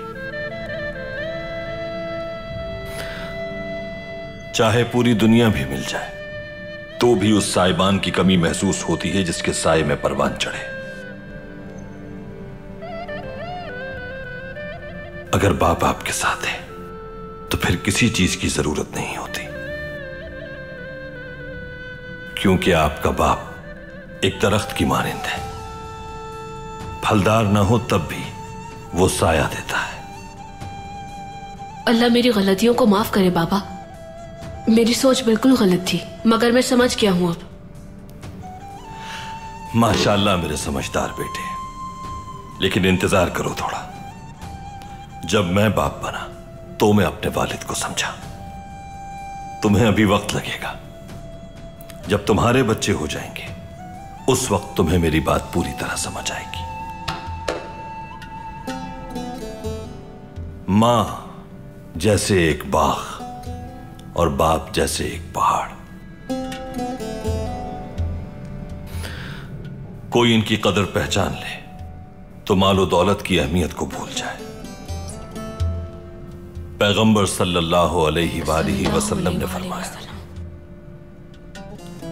चाहे पूरी दुनिया भी मिल जाए तो भी उस साहिबान की कमी महसूस होती है जिसके साए में परवान चढ़े। अगर बाप आपके साथ है तो फिर किसी चीज की जरूरत नहीं होती, क्योंकि आपका बाप एक दरख्त की मानिंद है, फलदार ना हो तब भी वो साया देता है। अल्लाह मेरी गलतियों को माफ करे बाबा, मेरी सोच बिल्कुल गलत थी, मगर मैं समझ गया हूँ अब। माशाल्लाह मेरे समझदार बेटे, लेकिन इंतजार करो थोड़ा। जब मैं बाप बना तो मैं अपने वालिद को समझा। तुम्हें अभी वक्त लगेगा। जब तुम्हारे बच्चे हो जाएंगे उस वक्त तुम्हें मेरी बात पूरी तरह समझ आएगी। मां जैसे एक बाग और बाप जैसे एक पहाड़। कोई इनकी कदर पहचान ले तो मालो दौलत की अहमियत को भूल जाए। पैगंबर सल्लल्लाहु अलैहि वसल्लम ने फरमाया,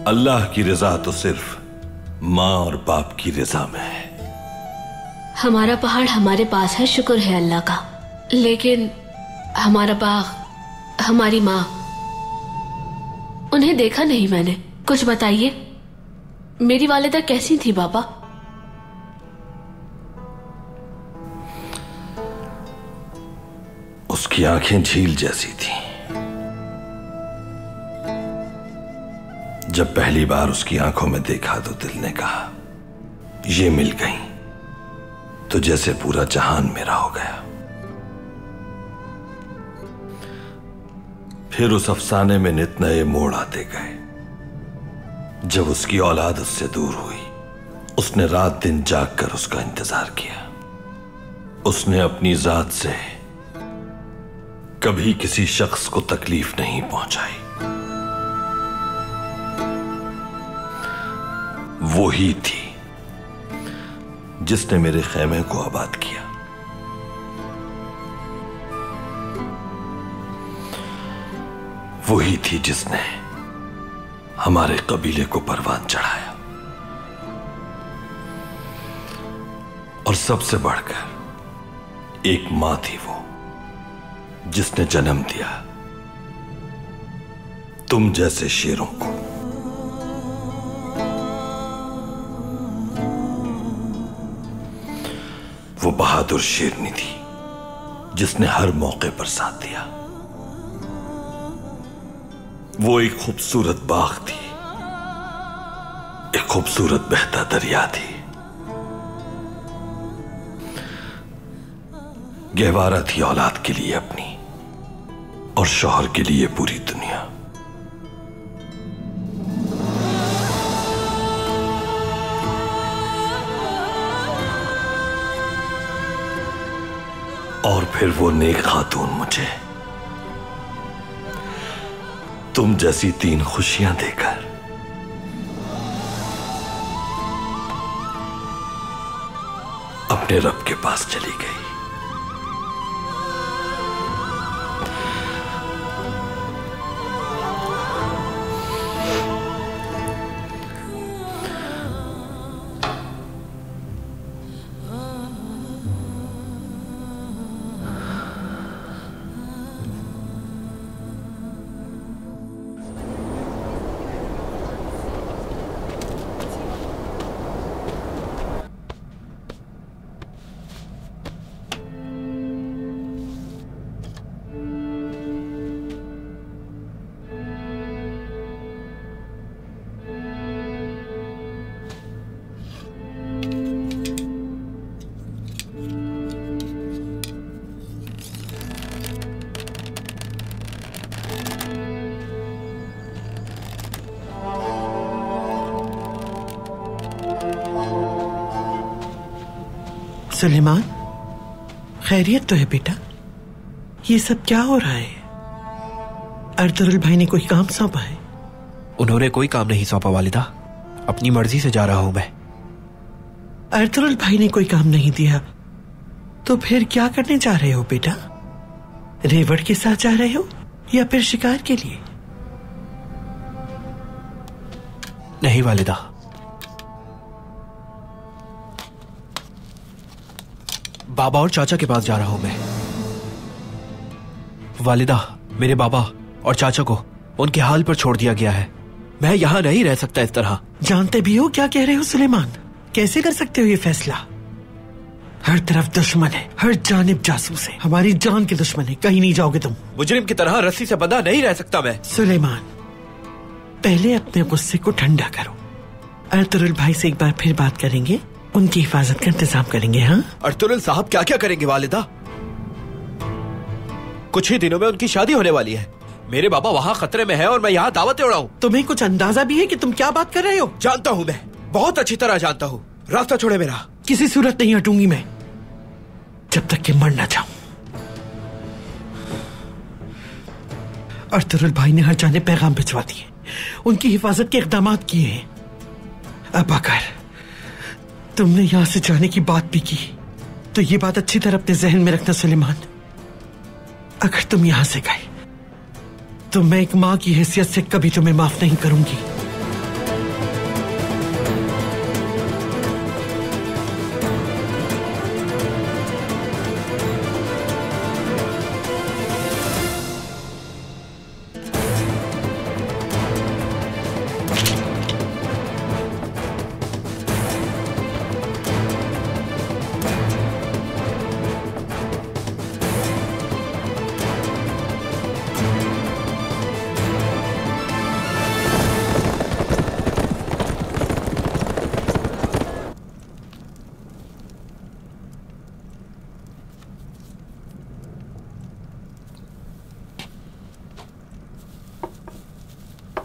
अल्लाह की रजा तो सिर्फ मां और बाप की रजा में है। हमारा पहाड़ हमारे पास है, शुक्र है अल्लाह का, लेकिन हमारा बाग, हमारी माँ, उन्हें देखा नहीं मैंने। कुछ बताइए, मेरी वालिदा कैसी थी बाबा? उसकी आंखें झील जैसी थी। जब पहली बार उसकी आंखों में देखा तो दिल ने कहा, ये मिल गई तो जैसे पूरा जहान मेरा हो गया। फिर उस अफसाने में नित नए मोड़ आते गए। जब उसकी औलाद उससे दूर हुई, उसने रात दिन जाग कर उसका इंतजार किया। उसने अपनी जात से कभी किसी शख्स को तकलीफ नहीं पहुंचाई। वो ही थी जिसने मेरे खेमे को आबाद किया। वही थी जिसने हमारे कबीले को परवान चढ़ाया। और सबसे बढ़कर एक मां थी वो, जिसने जन्म दिया तुम जैसे शेरों को। वो बहादुर शेरनी थी जिसने हर मौके पर साथ दिया। वो एक खूबसूरत बाग थी, एक खूबसूरत बहता दरिया थी। गहवारा थी औलाद के लिए अपनी और शौहर के लिए पूरी दुनिया। और फिर वो नेक खातून मुझे तुम जैसी 3 खुशियां देकर अपने रब के पास चली गई। सुलेमान, खैरियत तो है बेटा? ये सब क्या हो रहा है? अर्तुगरुल भाई ने कोई काम सौंपा है? उन्होंने कोई काम नहीं सौंपा वालिदा, अपनी मर्जी से जा रहा हूं मैं। अर्तुगरुल भाई ने कोई काम नहीं दिया तो फिर क्या करने जा रहे हो बेटा? रेवड़ के साथ जा रहे हो या फिर शिकार के लिए? नहीं वालिदा, बाबा और चाचा के पास जा रहा हूं मैं। वालिदा, मेरे बाबा और चाचा को उनके हाल पर छोड़ दिया गया है। मैं यहां नहीं रह सकता इस तरह। जानते भी हो क्या कह रहे हो सुलेमान? कैसे कर सकते हो ये फैसला? हर तरफ दुश्मन है, हर जानिब जासूस है, हमारी जान के दुश्मन है। कहीं नहीं जाओगे तुम। मुजरिम की तरह रस्सी से बंधा नहीं रह सकता मैं। सुलेमान, पहले अपने गुस्से को ठंडा करो। अर्तुरुल भाई से एक बार फिर बात करेंगे, उनकी हिफाजत का इंतजाम करेंगे। हाँ, अर्तुरुल साहब क्या क्या करेंगे वालिदा? कुछ ही दिनों में उनकी शादी होने वाली है। मेरे बाबा वहाँ खतरे में है और मैं यहाँ दावतें उड़ाऊं। तुम्हें कुछ अंदाजा भी है कि तुम क्या बात कर रहे हो? जानता हूँ, मैं बहुत अच्छी तरह जानता हूँ। रास्ता छोड़े मेरा। किसी सूरत नहीं हटूंगी मैं जब तक कि मर ना जाऊं। अर्तुरुल भाई ने हर जाने पैगाम भिजवा दिए, उनकी हिफाजत के इकदाम किए हैं। अब अगर तुमने यहां से जाने की बात भी की तो ये बात अच्छी तरह अपने जहन में रखना सुलेमान। अगर तुम यहां से गए तो मैं एक मां की हैसियत से कभी तुम्हें माफ नहीं करूंगी।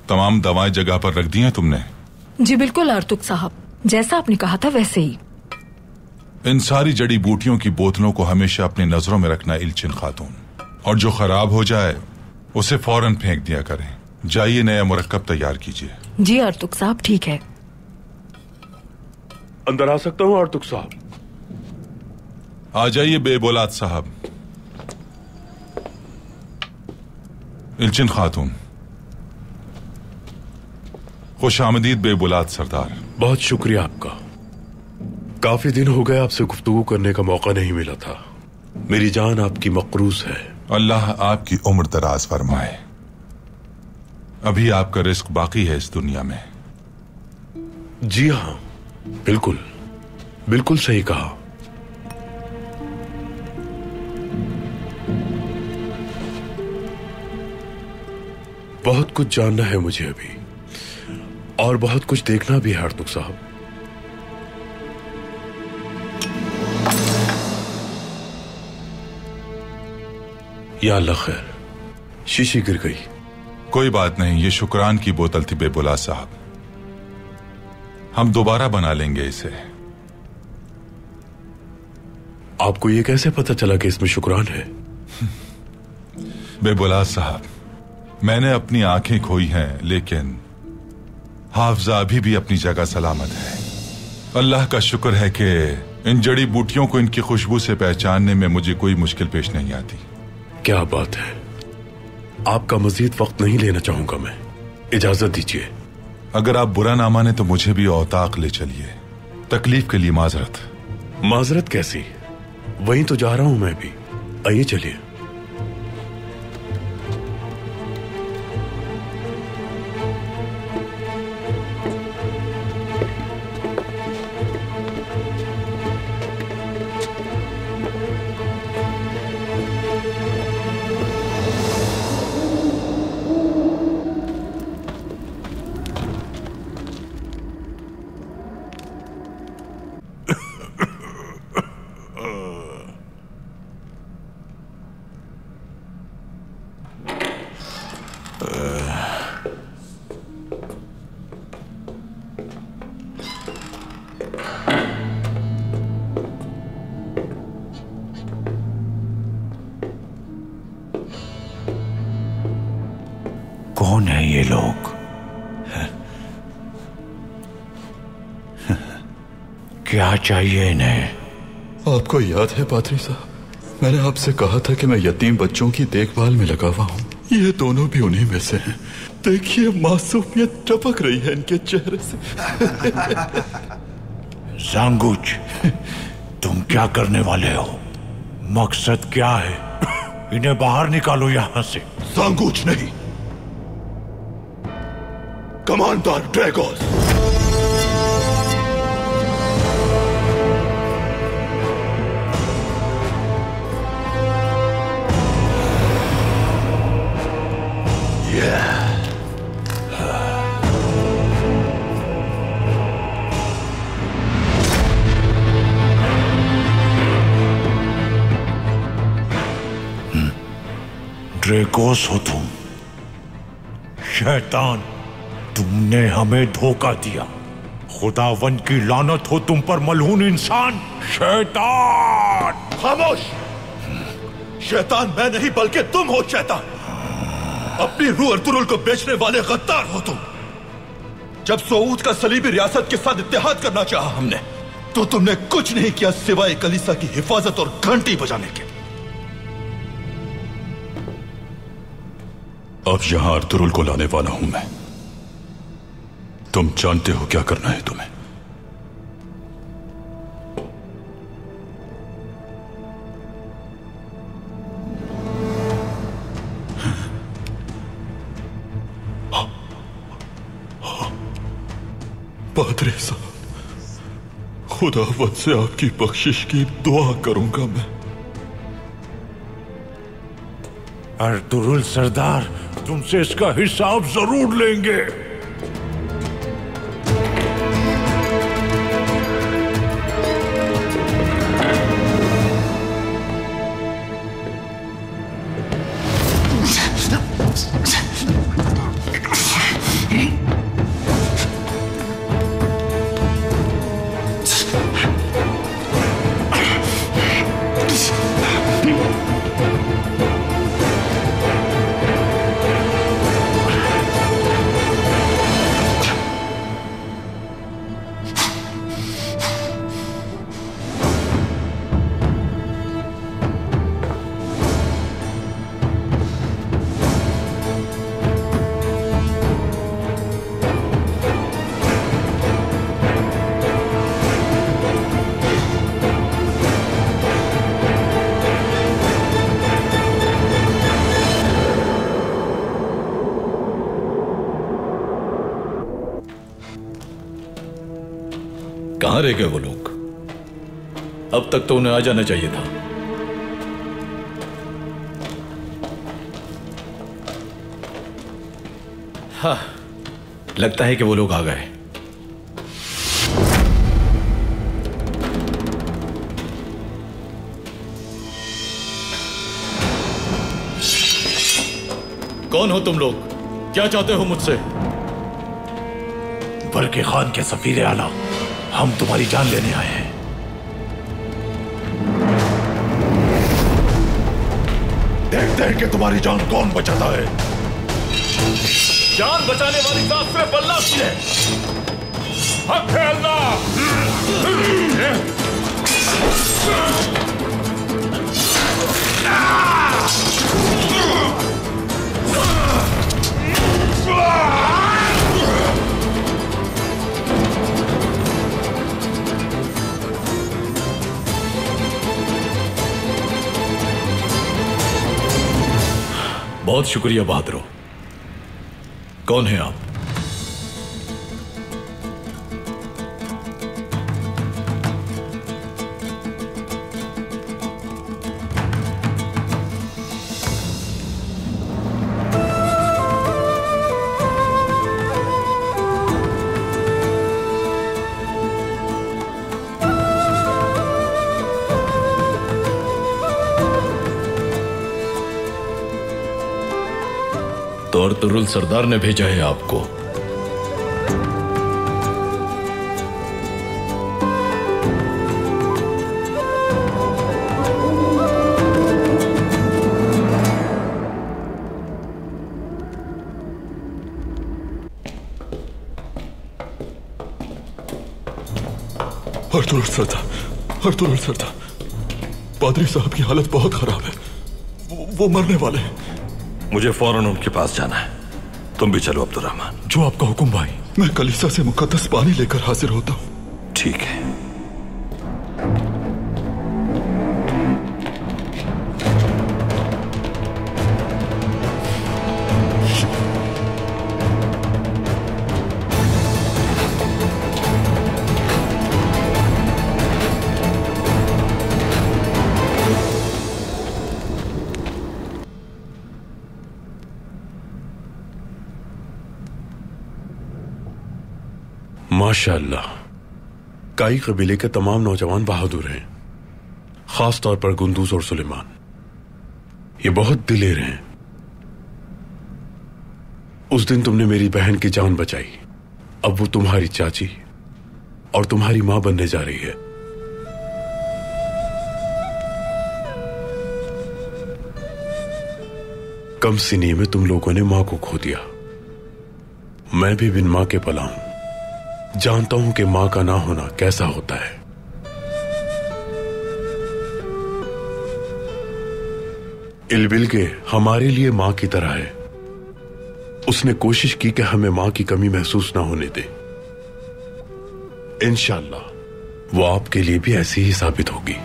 तमाम दवाएं जगह पर रख दी हैं तुमने? जी बिल्कुल आर्तुक साहब, जैसा आपने कहा था वैसे ही। इन सारी जड़ी बूटियों की बोतलों को हमेशा अपनी नजरों में रखना इल्चिन खातून, और जो खराब हो जाए उसे फौरन फेंक दिया करें। जाइए नया मुरक्कब तैयार कीजिए। जी आर्तुक साहब, ठीक है। अंदर आ सकता हूँ आर्तुक साहब? आ जाइए बेबोलाद साहब। इल्चिन खातून। खुश आमदीद बेबुलाद सरदार। बहुत शुक्रिया आपका। काफी दिन हो गए आपसे गुफ्तगू करने का मौका नहीं मिला था। मेरी जान आपकी मकरूज है। अल्लाह आपकी उम्र दराज फरमाए। अभी आपका रिस्क बाकी है इस दुनिया में। जी हाँ, बिल्कुल बिल्कुल सही कहा। बहुत कुछ जानना है मुझे अभी, और बहुत कुछ देखना भी है आर्तुक साहब। या अल्लाह खैर, शीशी गिर गई। कोई बात नहीं, ये शुक्रान की बोतल थी बेबुला साहब। हम दोबारा बना लेंगे इसे। आपको ये कैसे पता चला कि इसमें शुक्रान है? बेबुला साहब, मैंने अपनी आंखें खोई हैं, लेकिन हाफजा अभी भी अपनी जगह सलामत है। अल्लाह का शुक्र है कि इन जड़ी बूटियों को इनकी खुशबू से पहचानने में मुझे कोई मुश्किल पेश नहीं आती। क्या बात है। आपका मजीद वक्त नहीं लेना चाहूंगा मैं, इजाजत दीजिए। अगर आप बुरा ना माने तो मुझे भी औताक ले चलिए। तकलीफ के लिए माजरत। माजरत कैसी? वहीं तो जा रहा हूं मैं भी। आइए चलिए। कौन है ये लोग? क्या चाहिए इन्हें? आपको याद है पादरी साहब, मैंने आपसे कहा था कि मैं यतीम बच्चों की देखभाल में लगा हुआ हूँ। ये दोनों भी उन्हीं में से हैं। देखिए मासूमियत टपक रही है इनके चेहरे से। जांगुच, तुम क्या करने वाले हो? मकसद क्या है? इन्हें बाहर निकालो यहाँ से। जांगुच नहीं, कमांडर ड्रैगोस। ड्रेगोस हो तुम, शैतान। तुमने हमें धोखा दिया। खुदावन की लानत हो तुम पर मलऊन इंसान, शैतान। खामोश! शैतान मैं नहीं बल्कि तुम हो शैतान। अपनी रूह अर्तुरुल को बेचने वाले गद्दार हो तुम। जब सऊद का सलीबी रियासत के साथ इत्तेहाद करना चाहा हमने, तो तुमने कुछ नहीं किया सिवाय कलीसा की हिफाजत और घंटी बजाने के। अब यहां अर्तुरुल को लाने वाला हूं मैं। तुम जानते हो क्या करना है तुम्हें। पादरी साहब, खुदावत से आपकी बख्शिश की दुआ करूंगा मैं। अर्तुरुल सरदार, तुमसे इसका हिसाब जरूर लेंगे। कहां रह गए वो लोग? अब तक तो उन्हें आ जाना चाहिए था। हाँ, लगता है कि वो लोग आ गए। कौन हो तुम लोग? क्या चाहते हो मुझसे? बल्कि खान के सफीर आला, हम तुम्हारी जान लेने आए हैं। देखते हैं कि तुम्हारी जान कौन बचाता है। जान बचाने वाली जात सिर्फ अल्लाह की है। हक है अल्लाह। बहुत शुक्रिया बहादुर। कौन है आप? तो अर्तुरुल सरदार ने भेजा है आपको। अर्तुरुल सरदार, अर्तुरुल सरदार, पादरी साहब की हालत बहुत खराब है। वो मरने वाले हैं। मुझे फौरन उनके पास जाना है। तुम भी चलो अब्दुर्रहमान। जो आपका हुक्म भाई। मैं कलीसा से मुकद्दस पानी लेकर हाजिर होता हूं। ठीक है। माशाअल्लाह, काई कबीले के तमाम नौजवान बहादुर हैं, खास तौर पर गुंदूज और सुलेमान। ये बहुत दिलेर हैं उस दिन तुमने मेरी बहन की जान बचाई, अब वो तुम्हारी चाची और तुम्हारी मां बनने जा रही है। कम सीनी में तुम लोगों ने मां को खो दिया। मैं भी बिन मां के पला हूं, जानता हूं कि मां का ना होना कैसा होता है। इलबिल के हमारे लिए मां की तरह है। उसने कोशिश की कि हमें मां की कमी महसूस ना होने दे। इंशाअल्लाह वो आपके लिए भी ऐसी ही साबित होगी।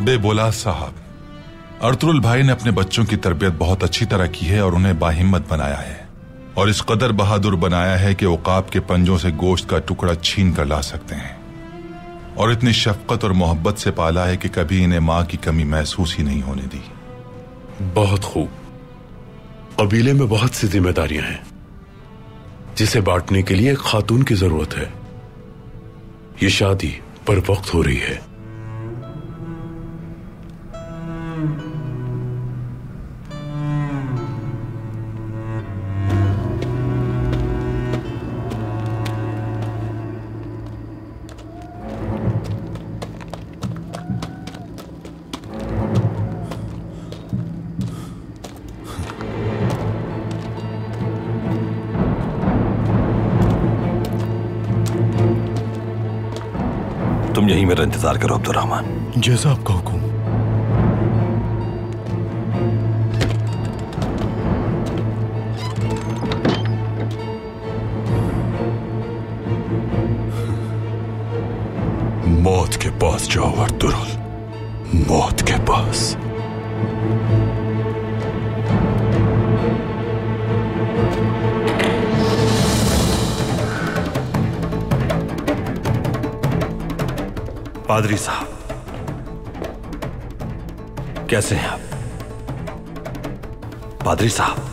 बेबोला साहब, अर्तुरुल भाई ने अपने बच्चों की तरबियत बहुत अच्छी तरह की है और उन्हें बाहिम्मत बनाया है, और इस कदर बहादुर बनाया है कि उकाब के पंजों से गोश्त का टुकड़ा छीन कर ला सकते हैं, और इतनी शफकत और मोहब्बत से पाला है कि कभी इन्हें मां की कमी महसूस ही नहीं होने दी। बहुत खूब। कबीले में बहुत सी जिम्मेदारियां हैं जिसे बांटने के लिए एक खातून की जरूरत है। ये शादी पर वक्त हो रही है। तुम यहीं मेरा इंतजार करो अब्दुर्रहमान। जैसा आपका हुक्म। मौत के पास जाओ अर्तुरुल, मौत के पास। पादरी साहब, कैसे हैं आप? पादरी साहब,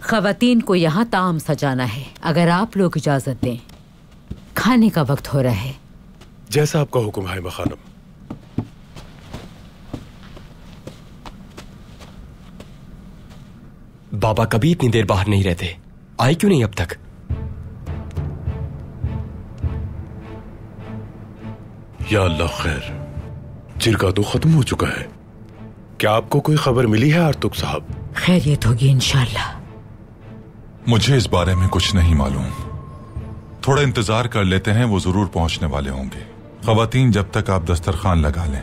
खवातीन को यहाँ ताम सजाना है, अगर आप लोग इजाजत दें। खाने का वक्त हो रहा है। जैसा आपका हुक्म है खानम। बाबा कभी इतनी देर बाहर नहीं रहते, आए क्यों नहीं अब तक? या अल्लाह खैर, जिरगा तो खत्म हो चुका है। क्या आपको कोई खबर मिली है आर्तुक साहब? खैरियत होगी इंशाल्लाह। मुझे इस बारे में कुछ नहीं मालूम। थोड़ा इंतजार कर लेते हैं, वो जरूर पहुंचने वाले होंगे। खवातीन, जब तक आप दस्तरखान लगा लें।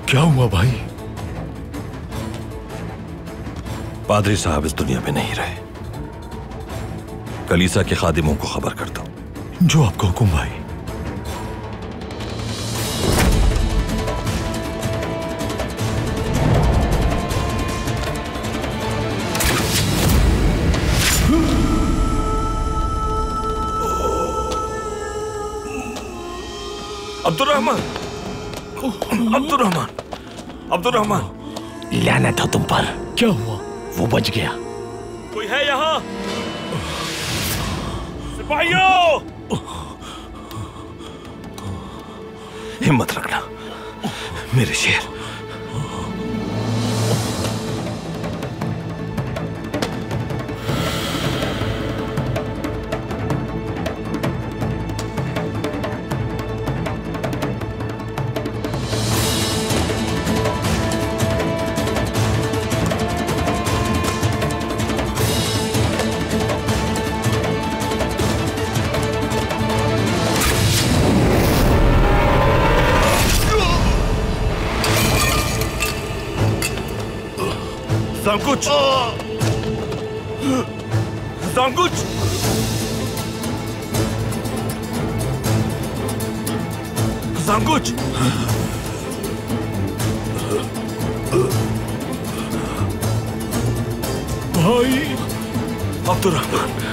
क्या हुआ भाई? पादरी साहब इस दुनिया में नहीं रहे। कलीसा के खादिमों को खबर कर दो। जो आपका हुक्म भाई। Abdurrahman, Abdurrahman, Abdurrahman. लानत हो तुम पर। क्या हुआ? वो बच गया। कोई है यहाँ? सिपाहियों! हिम्मत रखना मेरे शेर। सांकुच! सांकुच! सांकुच! भाई! अब्दुर्रहमान,